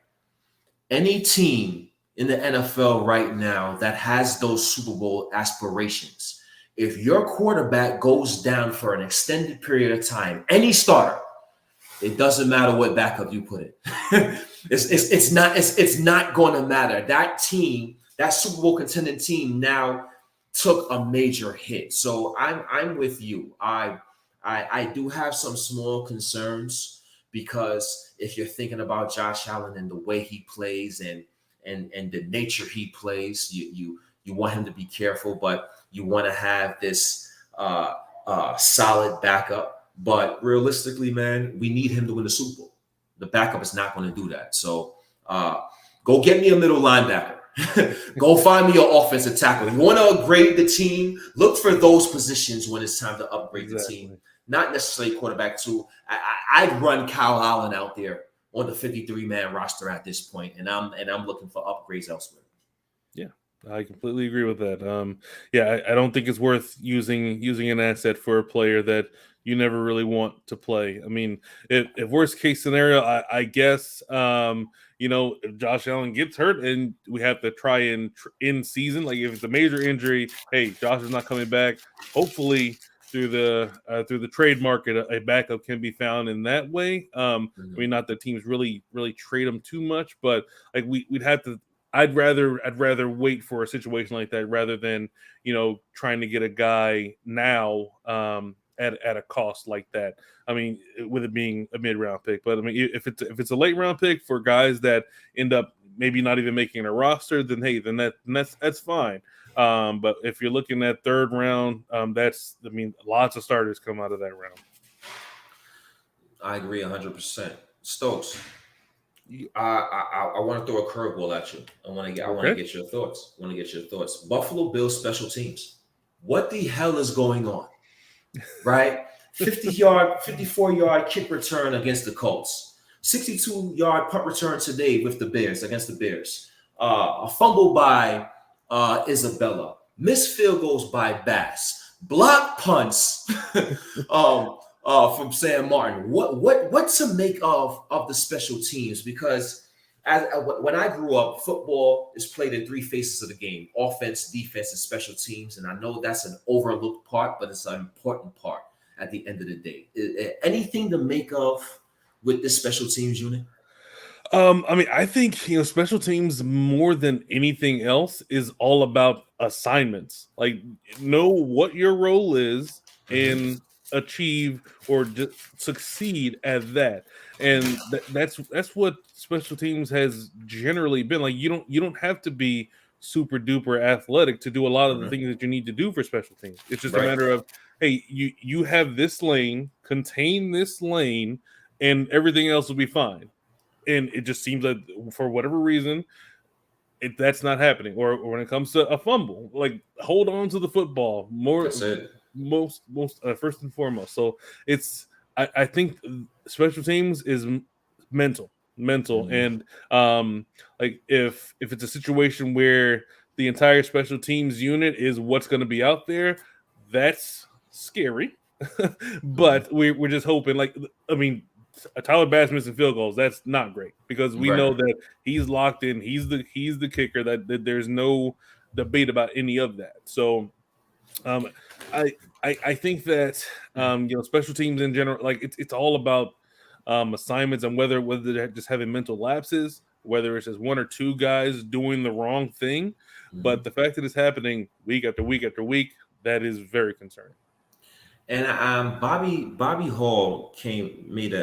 Any team in the NFL right now that has those Super Bowl aspirations, if your quarterback goes down for an extended period of time, any starter, it doesn't matter what backup you put in. it's not going to matter. That team, that Super Bowl contending team, now took a major hit. So I'm with you. I do have some small concerns, because if you're thinking about Josh Allen and the way he plays and the nature he plays, you want him to be careful, but you want to have this solid backup. But realistically, man, we need him to win the Super Bowl. The backup is not going to do that. So go get me a middle linebacker. Go find me an offensive tackle. You want to upgrade the team? Look for those positions when it's time to upgrade the team. Not necessarily quarterback 2. I'd run Kyle Allen out there on the 53-man roster at this point, and I'm looking for upgrades elsewhere. Yeah, I completely agree with that. I don't think it's worth using an asset for a player that you never really want to play. I mean, if worst case scenario, I guess if Josh Allen gets hurt and we have to try in season, like if it's a major injury, hey, Josh is not coming back. Hopefully, through the trade market, a backup can be found in that way. I mean, not that teams really trade them too much, but like we'd have to. I'd rather wait for a situation like that rather than trying to get a guy now at a cost like that. I mean, with it being a mid-round pick, but I mean, if it's a late-round pick for guys that end up maybe not even making a roster, then hey, that's fine. But if you're looking at third round, lots of starters come out of that round. I agree 100%. Stokes, I want to throw a curveball at you. I want to get your thoughts. Buffalo Bills special teams. What the hell is going on? Right? 54-yard kick return against the Colts. 62-yard punt return today with the Bears against the Bears. A fumble by Isabella. Missed field goals by Bass. Block punts from Sam Martin. What to make of the special teams? Because when I grew up, football is played in three phases of the game: offense, defense, and special teams. And I know that's an overlooked part, but it's an important part at the end of the day. Anything to make of with this special teams unit? I mean, I think special teams more than anything else is all about assignments. Like, know what your role is and achieve or succeed at that. And that's what special teams has generally been. Like, you don't have to be super duper athletic to do a lot of the things that you need to do for special teams. It's just a matter of, hey, you have this lane, contain this lane, and everything else will be fine. And it just seems like for whatever reason, that's not happening. Or when it comes to a fumble, like, hold on to the football most first and foremost. So I think special teams is mental, and like if it's a situation where the entire special teams unit is what's going to be out there, that's scary. But we're just hoping. Like, I mean, Tyler Bass missing field goals, that's not great, because we know that he's locked in. He's the kicker. That there's no debate about any of that. So I think that special teams in general, like it's all about assignments, and whether they're just having mental lapses, whether it's just one or two guys doing the wrong thing. But the fact that it's happening week after week after week, that is very concerning. And Bobby Hall made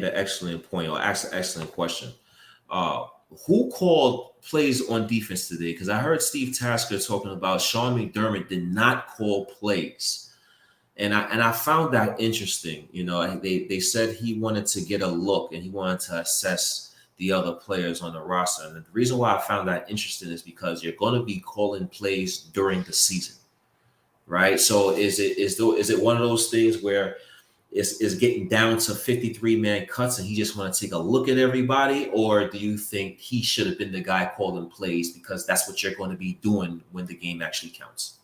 an excellent point, or asked an excellent question. Who called plays on defense today? Because I heard Steve Tasker talking about Sean McDermott did not call plays, and I found that interesting. They said he wanted to get a look and he wanted to assess the other players on the roster. And the reason why I found that interesting is because you're going to be calling plays during the season. Right. So is it one of those things where it's getting down to 53-man cuts and he just want to take a look at everybody? Or do you think he should have been the guy calling plays because that's what you're going to be doing when the game actually counts?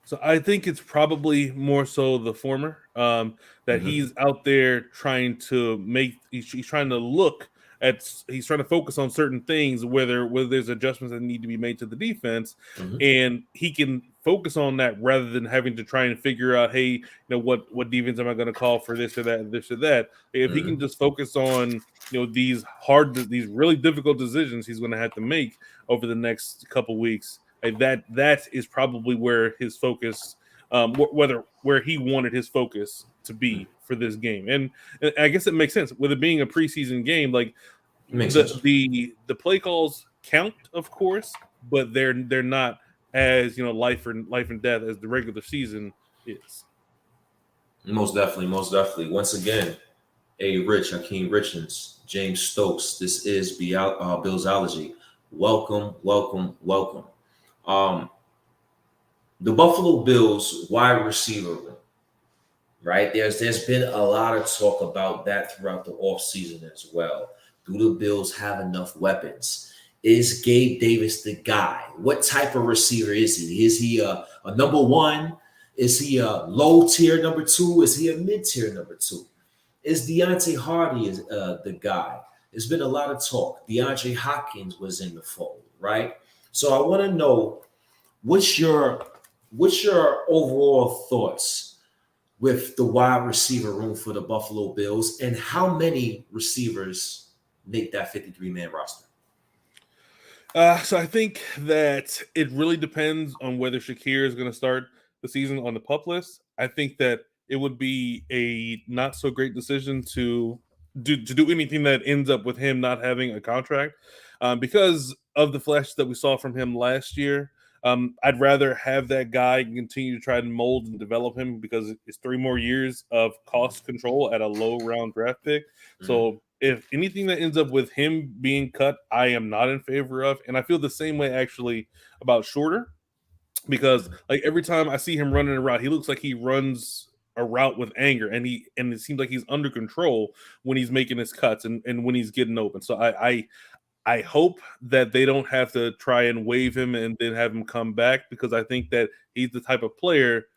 So I think it's probably more so the former, that he's out there trying to he's trying to look at, he's trying to focus on certain things, whether there's adjustments that need to be made to the defense, and he can focus on that rather than having to try and figure out, hey, what defense am I going to call for this or that, this or that. If he can just focus on these really difficult decisions he's going to have to make over the next couple weeks, that is probably where his focus, where he wanted his focus to be for this game. And I guess it makes sense with it being a preseason game. Like, the play calls count, of course, but they're not as life and death as the regular season is. Most definitely. Once again, ARich, Hakeem Richards, James Stokes. This is Billsology. Welcome. The Buffalo Bills wide receiver room, right? There's been a lot of talk about that throughout the offseason as well. Do the Bills have enough weapons? Is Gabe Davis the guy? What type of receiver is he? Is he a number one? Is he a low tier number two? Is he a mid tier number two? Is Deontay Hardy the guy? There's been a lot of talk. DeAndre Hopkins was in the fold, right? So I want to know what's your overall thoughts with the wide receiver room for the Buffalo Bills, and how many receivers make that 53-man roster? So I think that it really depends on whether Shakir is going to start the season on the pup list. I think that it would be a not so great decision to do anything that ends up with him not having a contract because of the flash that we saw from him last year. I'd rather have that guy continue to try and mold and develop him because it's 3 more years of cost control at a low round draft pick. Mhm. So if anything that ends up with him being cut, I am not in favor of. And I feel the same way actually about Shorter because like every time I see him running a route, he looks like he runs a route with anger and it seems like he's under control when he's making his cuts and when he's getting open. So I hope that they don't have to try and waive him and then have him come back because I think that he's the type of player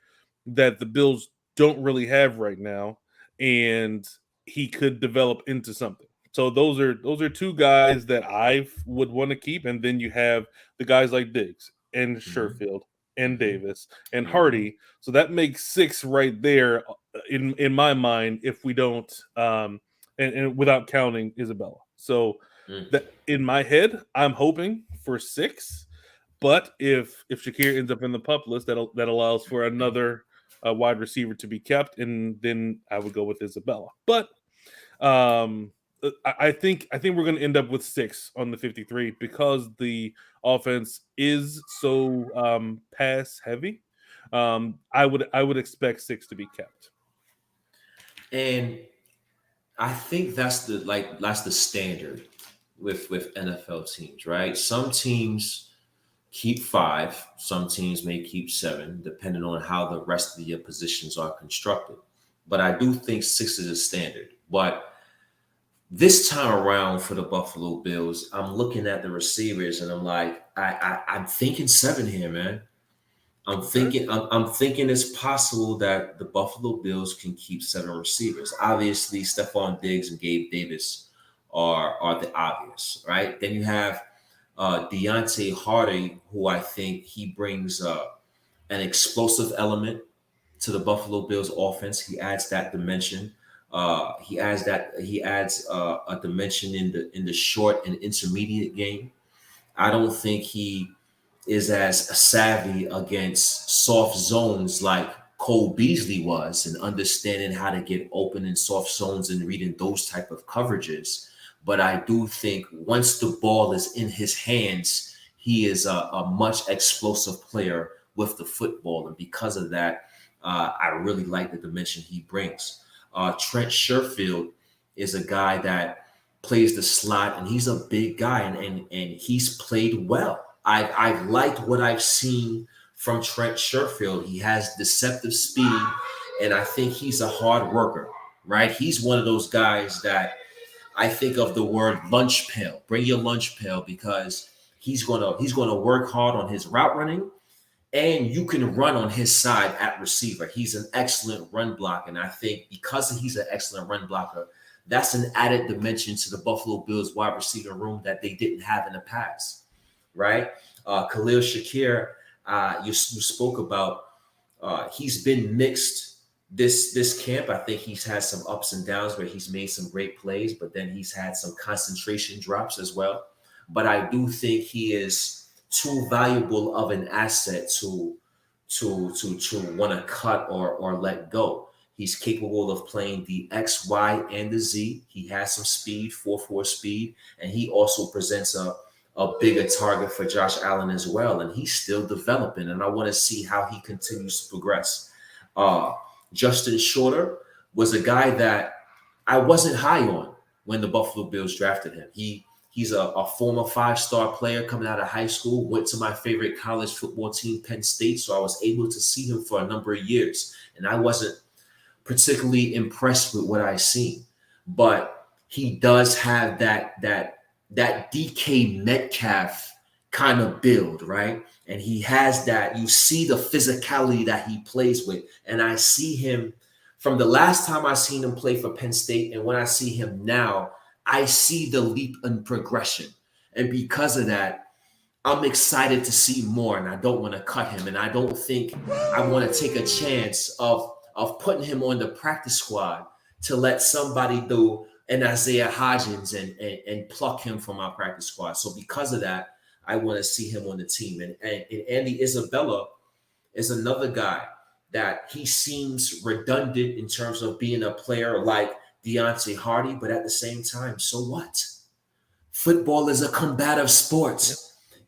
that the Bills don't really have right now, and he could develop into something. So those are two guys that I would want to keep, and then you have the guys like Diggs and Mhm. Sherfield and Mhm. Davis and Mhm. Hardy. So that makes 6 right there in my mind if we don't and without counting Isabella. So Mhm. that in my head, I'm hoping for 6. But if Shakir ends up in the pup list, that allows for another wide receiver to be kept, and then I would go with Isabella. But um, I think we're going to end up with 6 on the 53 because the offense is so pass heavy. I would expect 6 to be kept. And I think that's the standard with NFL teams, right? Some teams keep 5, some teams may keep 7, depending on how the rest of your positions are constructed. But I do think 6 is a standard. But this time around for the Buffalo Bills, I'm looking at the receivers and I'm like, I'm thinking 7 here, man. Okay. I'm thinking it's possible that the Buffalo Bills can keep 7 receivers. Obviously, Stephon Diggs and Gabe Davis are the obvious, right? Then you have Deontay Hardy, who I think he brings an explosive element to the Buffalo Bills offense. He adds that dimension. He adds a dimension in the short and intermediate game. I don't think he is as savvy against soft zones like Cole Beasley was and understanding how to get open in soft zones and reading those type of coverages. But I do think once the ball is in his hands, he is a much explosive player with the football. And because of that, I really like the dimension he brings. Trent Sherfield is a guy that plays the slot, and he's a big guy, and he's played well. I've liked what I've seen from Trent Sherfield. He has deceptive speed, and I think he's a hard worker. Right? He's one of those guys that I think of the word lunch pail. Bring your lunch pail because he's gonna work hard on his route running, and you can run on his side at receiver. He's an excellent run blocker, and I think because he's an excellent run blocker, that's an added dimension to the Buffalo Bills wide receiver room that they didn't have in the past, right? Khalil Shakir, you spoke about. He's been mixed this camp. I think he's had some ups and downs where he's made some great plays, but then he's had some concentration drops as well. But I do think he is too valuable of an asset to want to cut or let go. He's capable of playing the X, Y, and the Z. He has some speed, 4.4 speed, and he also presents a bigger target for Josh Allen as well. And he's still developing, and I want to see how he continues to progress. Uh, Justin Shorter was a guy that I wasn't high on when the Buffalo Bills drafted him. He's a former 5-star player coming out of high school, went to my favorite college football team, Penn State, so I was able to see him for a number of years. And I wasn't particularly impressed with what I seen. But he does have that DK Metcalf kind of build, right? And he has that. You see the physicality that he plays with, and I see him from the last time I seen him play for Penn State, and when I see him now, I see the leap in progression, and because of that, I'm excited to see more, and I don't want to cut him, and I don't think I want to take a chance of of putting him on the practice squad to let somebody do an Isaiah Hodgins and pluck him from our practice squad. So because of that, I want to see him on the team. And Andy Isabella is another guy that he seems redundant in terms of being a player like Deontay Hardy, but at the same time, so what? Football is a combative sport.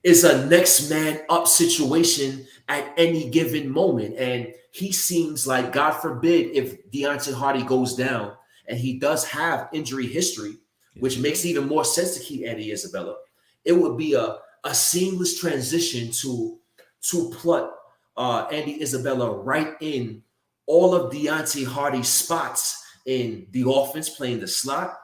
It's a next man up situation at any given moment. And he seems like, God forbid, if Deontay Hardy goes down, and he does have injury history, which makes even more sense to keep Andy Isabella, it would be a seamless transition to plot Andy Isabella right in all of Deontay Hardy's spots in the offense, playing the slot,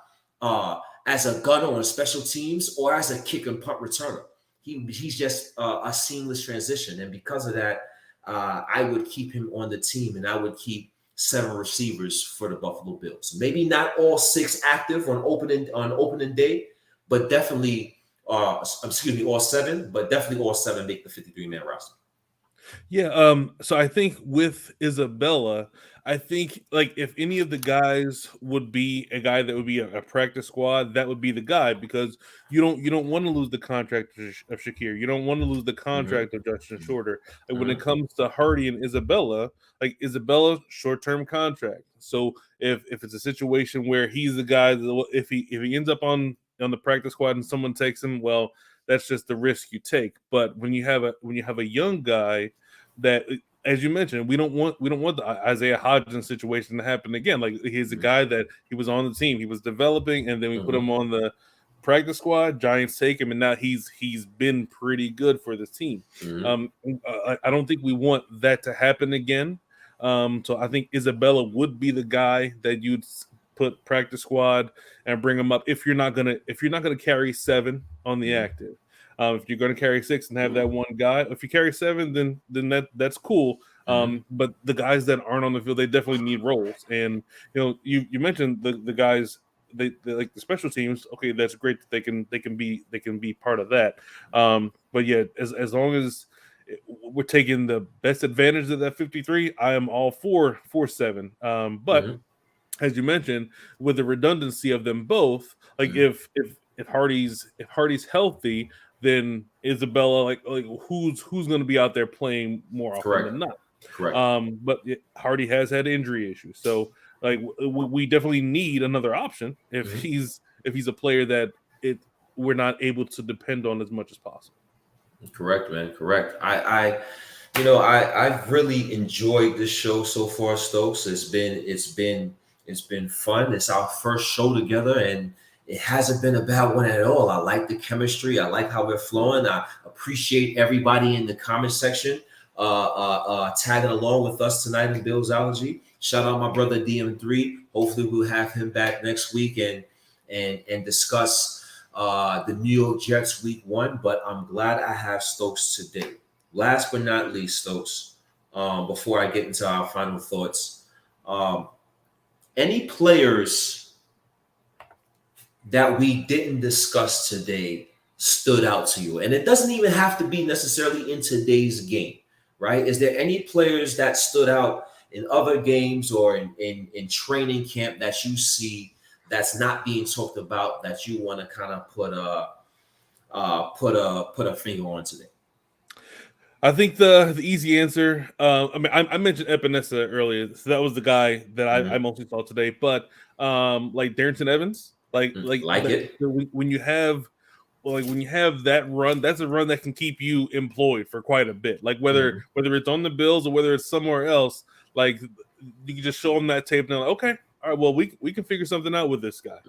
as a gunner on special teams, or as a kick and punt returner. He's just a seamless transition. And because of that, I would keep him on the team, and I would keep 7 receivers for the Buffalo Bills. Maybe not all 6 active on opening day, but definitely, all 7, but definitely all 7 make the 53-man roster. Yeah, so I think with Isabella, I think like if any of the guys would be a guy that would be a practice squad, that would be the guy, because you don't want to lose the contract of Shakir. You don't want to lose the contract of Justin Shorter. And when it comes to Hardy and Isabella, like Isabella, short-term contract. So if it's a situation where he's the guy that if he ends up on the practice squad and someone takes him, well, that's just the risk you take. But when you have a young guy that, as you mentioned, we don't want the Isaiah Hodgins situation to happen again. Like, he's a guy that he was on the team, he was developing, and then we put him on the practice squad. Giants take him, and now he's been pretty good for this team. I don't think we want that to happen again. So I think Isabella would be the guy that you'd put practice squad and bring him up if you're not gonna carry 7 on the active. If you're going to carry 6 and have that one guy, if you carry 7, then that's cool. But the guys that aren't on the field, they definitely need roles. And you mentioned the guys, they like the special teams. Okay, that's great that they can be part of that. But yeah, as long as we're taking the best advantage of that 53, I am all for 7. But as you mentioned, with the redundancy of them both, like if Hardy's healthy, then Isabella, like who's going to be out there playing more often than not? Correct. But Hardy has had injury issues, so like we definitely need another option if he's a player that we're not able to depend on as much as possible. Correct, man. Correct. I've really enjoyed this show so far, Stokes. It's been fun. It's our first show together, and it hasn't been a bad one at all. I like the chemistry. I like how we're flowing. I appreciate everybody in the comment section tagging along with us tonight in Billsology. Shout out my brother DM3. Hopefully we'll have him back next week and discuss the New York Jets week 1. But I'm glad I have Stokes today. Last but not least, Stokes, before I get into our final thoughts, any players that we didn't discuss today stood out to you? And it doesn't even have to be necessarily in today's game, right? Is there any players that stood out in other games or in training camp that you see that's not being talked about that you want to kind of put a finger on today? I think the easy answer. I mentioned Epinesa earlier, so that was the guy that I mostly saw today. But like Darrington Evans, when you have that run, that's a run that can keep you employed for quite a bit. Like whether it's on the Bills or whether it's somewhere else, like you can just show them that tape and they're like, okay, all right, well we can figure something out with this guy.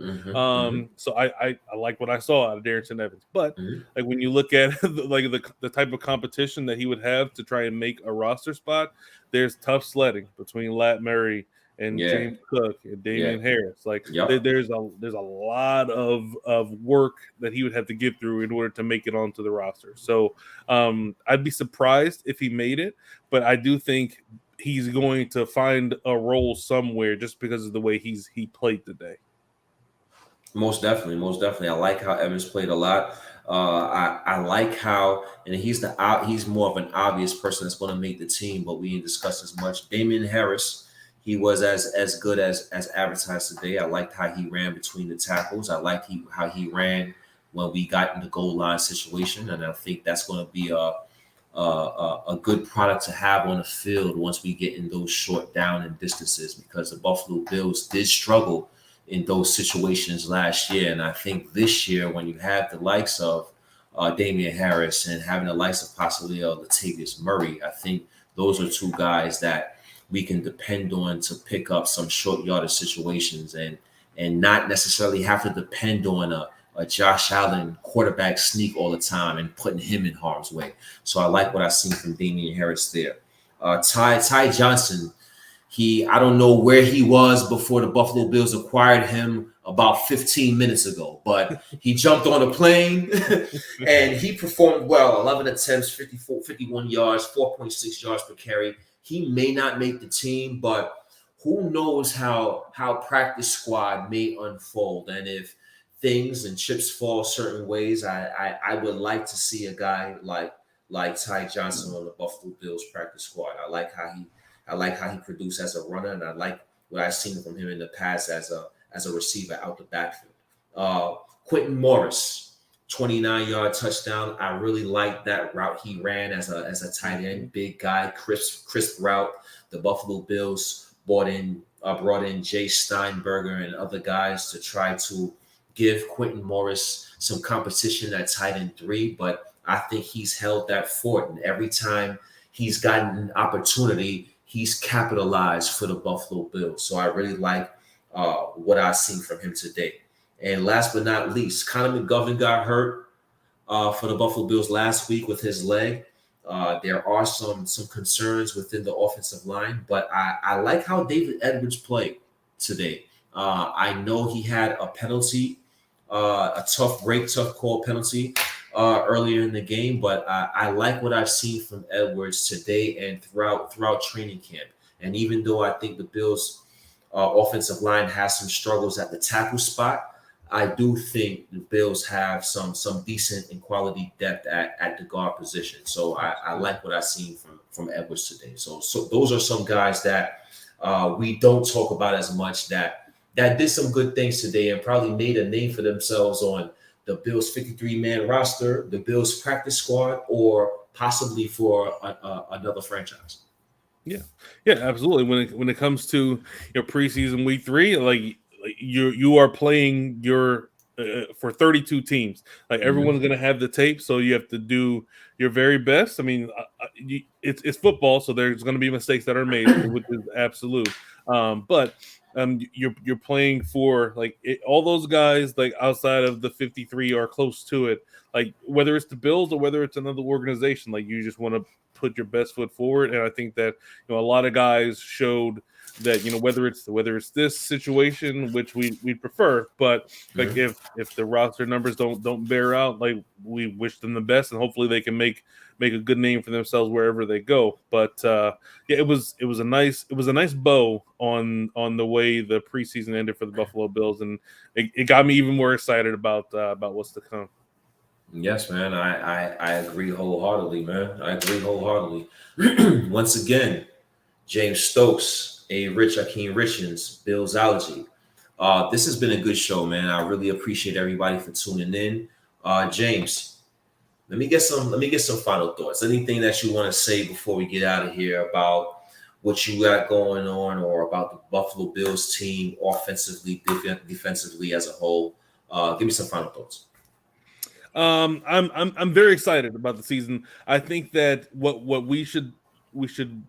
So I like what I saw out of Darrington Evans. But like when you look at the type of competition that he would have to try and make a roster spot, there's tough sledding between Lat Murray and James Cook and Damian Harris. Like there's a lot of work that he would have to get through in order to make it onto the roster. So I'd be surprised if he made it, but I do think he's going to find a role somewhere just because of the way he played today. Most definitely. I like how Evans played a lot. I like how, and he's more of an obvious person that's going to make the team, but we didn't discuss as much. Damian Harris, he was as good as advertised today. I liked how he ran between the tackles. I liked how he ran when we got in the goal line situation, and I think that's going to be a good product to have on the field once we get in those short down and distances, because the Buffalo Bills did struggle in those situations last year. And I think this year, when you have the likes of Damian Harris and having the likes of possibly Latavius Murray, I think those are two guys that we can depend on to pick up some short yardage situations and not necessarily have to depend on a Josh Allen quarterback sneak all the time and putting him in harm's way. So I like what I've seen from Damian Harris there. Ty Johnson, I don't know where he was before the Buffalo Bills acquired him about 15 minutes ago, but he jumped on a plane and he performed well. 11 attempts, 51 yards, 4.6 yards per carry. He may not make the team, but who knows how practice squad may unfold. And if things and chips fall certain ways, I would like to see a guy like Ty Johnson on the Buffalo Bills practice squad. I like how he produced as a runner, and I like what I've seen from him in the past as a receiver out the backfield. Quentin Morris, 29-yard touchdown. I really like that route he ran as a tight end, big guy, crisp route. The Buffalo Bills brought in Jay Steinberger and other guys to try to give Quentin Morris some competition at tight end 3, but I think he's held that fort, and every time he's gotten an opportunity, he's capitalized for the Buffalo Bills. So I really like what I've seen from him today. And last but not least, Connor McGovern got hurt for the Buffalo Bills last week with his leg. There are some concerns within the offensive line, but I like how David Edwards played today. I know he had a penalty, a tough call penalty earlier in the game, but I like what I've seen from Edwards today and throughout training camp. And even though I think the Bills' offensive line has some struggles at the tackle spot, I do think the Bills have some decent and quality depth at the guard position. So I like what I've seen from Edwards today. So those are some guys that we don't talk about as much that did some good things today and probably made a name for themselves on the Bills 53-man roster, the Bills practice squad, or possibly for another franchise. Yeah, absolutely. When it comes to your preseason week 3, like you are playing your for 32 teams. Like everyone's going to have the tape, so you have to do your very best. I mean, it's football, so there's going to be mistakes that are made, which is absolute. But you're playing for all those guys like outside of the 53 or close to it. Like whether it's the Bills or whether it's another organization, like you just want to put your best foot forward. And I think that a lot of guys showed that whether it's this situation, which we prefer, but like if the roster numbers don't bear out, like we wish them the best, and hopefully they can make a good name for themselves wherever they go. But it was a nice bow on the way the preseason ended for the Buffalo Bills, and it got me even more excited about what's to come. Yes, man. I agree wholeheartedly, man. I agree wholeheartedly. Once again, James Stokes, ARich, Akeem Richards, Billsology. This has been a good show, man. I really appreciate everybody for tuning in. James, let me get some final thoughts. Anything that you want to say before we get out of here about what you got going on, or about the Buffalo Bills team offensively, defensively as a whole? Give me some final thoughts. I'm very excited about the season. I think that what we should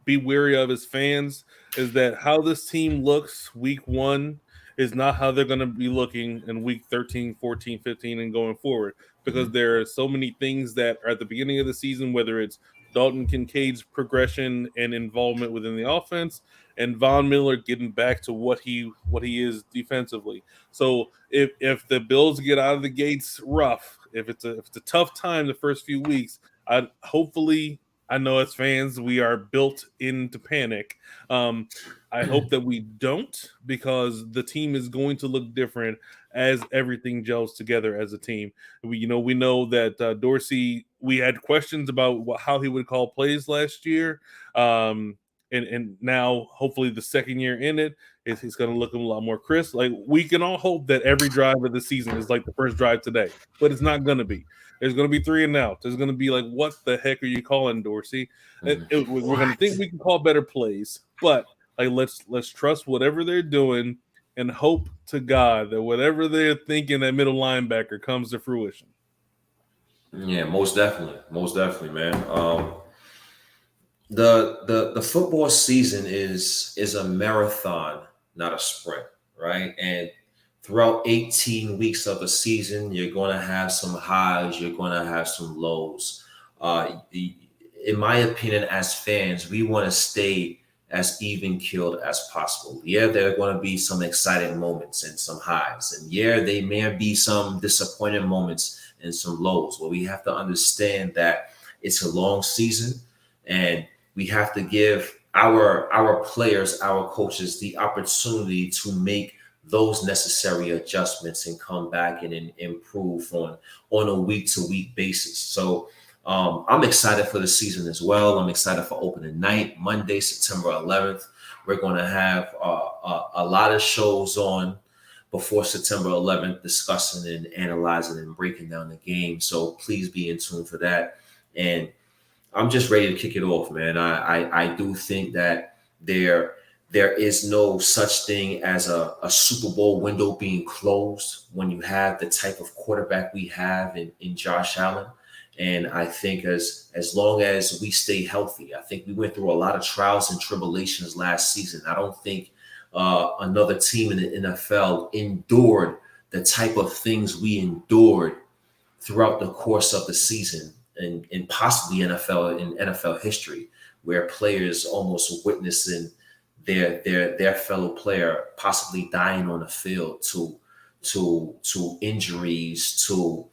be wary of as fans is that how this team looks week 1 is not how they're going to be looking in week 13, 14, 15 and going forward, because there are so many things that are at the beginning of the season, whether it's Dalton Kincaid's progression and involvement within the offense, and Von Miller getting back to what he is defensively. So if the Bills get out of the gates rough, if it's a tough time the first few weeks, I know as fans we are built into panic. I hope that we don't, because the team is going to look different as everything gels together as a team. We know that Dorsey, we had questions about how he would call plays last year. and now hopefully the second year in it, it's going to look a lot more crisp. Like, we can all hope that every drive of the season is like the first drive today, but it's not going to be. There's going to be 3 and out. There's going to be like, what the heck are you calling, Dorsey? We're going to think we can call better plays, but like, let's trust whatever they're doing and hope to God that whatever they're thinking that middle linebacker comes to fruition. Yeah, most definitely, man. The football season is a marathon, not a sprint, right? And throughout 18 weeks of a season, you're going to have some highs, you're going to have some lows. In my opinion, as fans, we want to stay as even keeled as possible. Yeah, there are going to be some exciting moments and some highs, and yeah, there may be some disappointing moments and some lows. But we have to understand that it's a long season, and we have to give our players, our coaches, the opportunity to make those necessary adjustments and come back and improve on a week-to-week basis. So I'm excited for the season as well. I'm excited for opening night, Monday, September 11th. We're going to have a lot of shows on before September 11th, discussing and analyzing and breaking down the game. So please be in tune for that. And I'm just ready to kick it off, man. I do think that there is no such thing as a Super Bowl window being closed when you have the type of quarterback we have in Josh Allen. And I think as long as we stay healthy, I think we went through a lot of trials and tribulations last season. I don't think another team in the NFL endured the type of things we endured throughout the course of the season, and possibly NFL history, where players almost witnessing their fellow player possibly dying on the field to injuries, to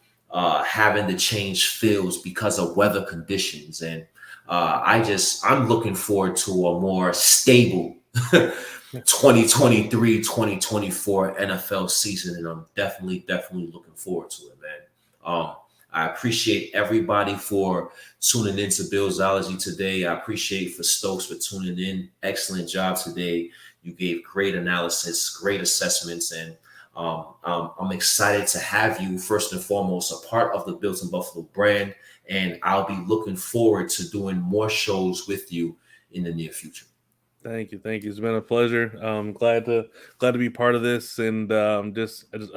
having to change fields because of weather conditions. And I'm looking forward to a more stable 2023, 2024 NFL season, and I'm definitely looking forward to it, man. I appreciate everybody for tuning in to Billsology today. I appreciate for Stokes for tuning in. Excellent job today. You gave great analysis, great assessments, and I'm excited to have you, first and foremost, a part of the Bills and Buffalo brand, and I'll be looking forward to doing more shows with you in the near future. Thank you. It's been a pleasure. Glad to be part of this, and I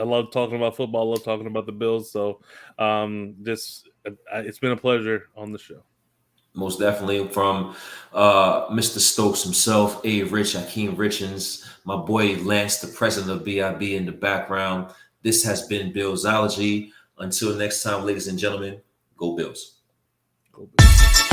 love talking about football. I love talking about the Bills. So it's been a pleasure on the show. Most definitely, from Mr. Stokes himself, ARich, Hakeem Richens, my boy Lance, the president of BIB in the background. This has been Billsology. Until next time, ladies and gentlemen, go Bills. Go Bills.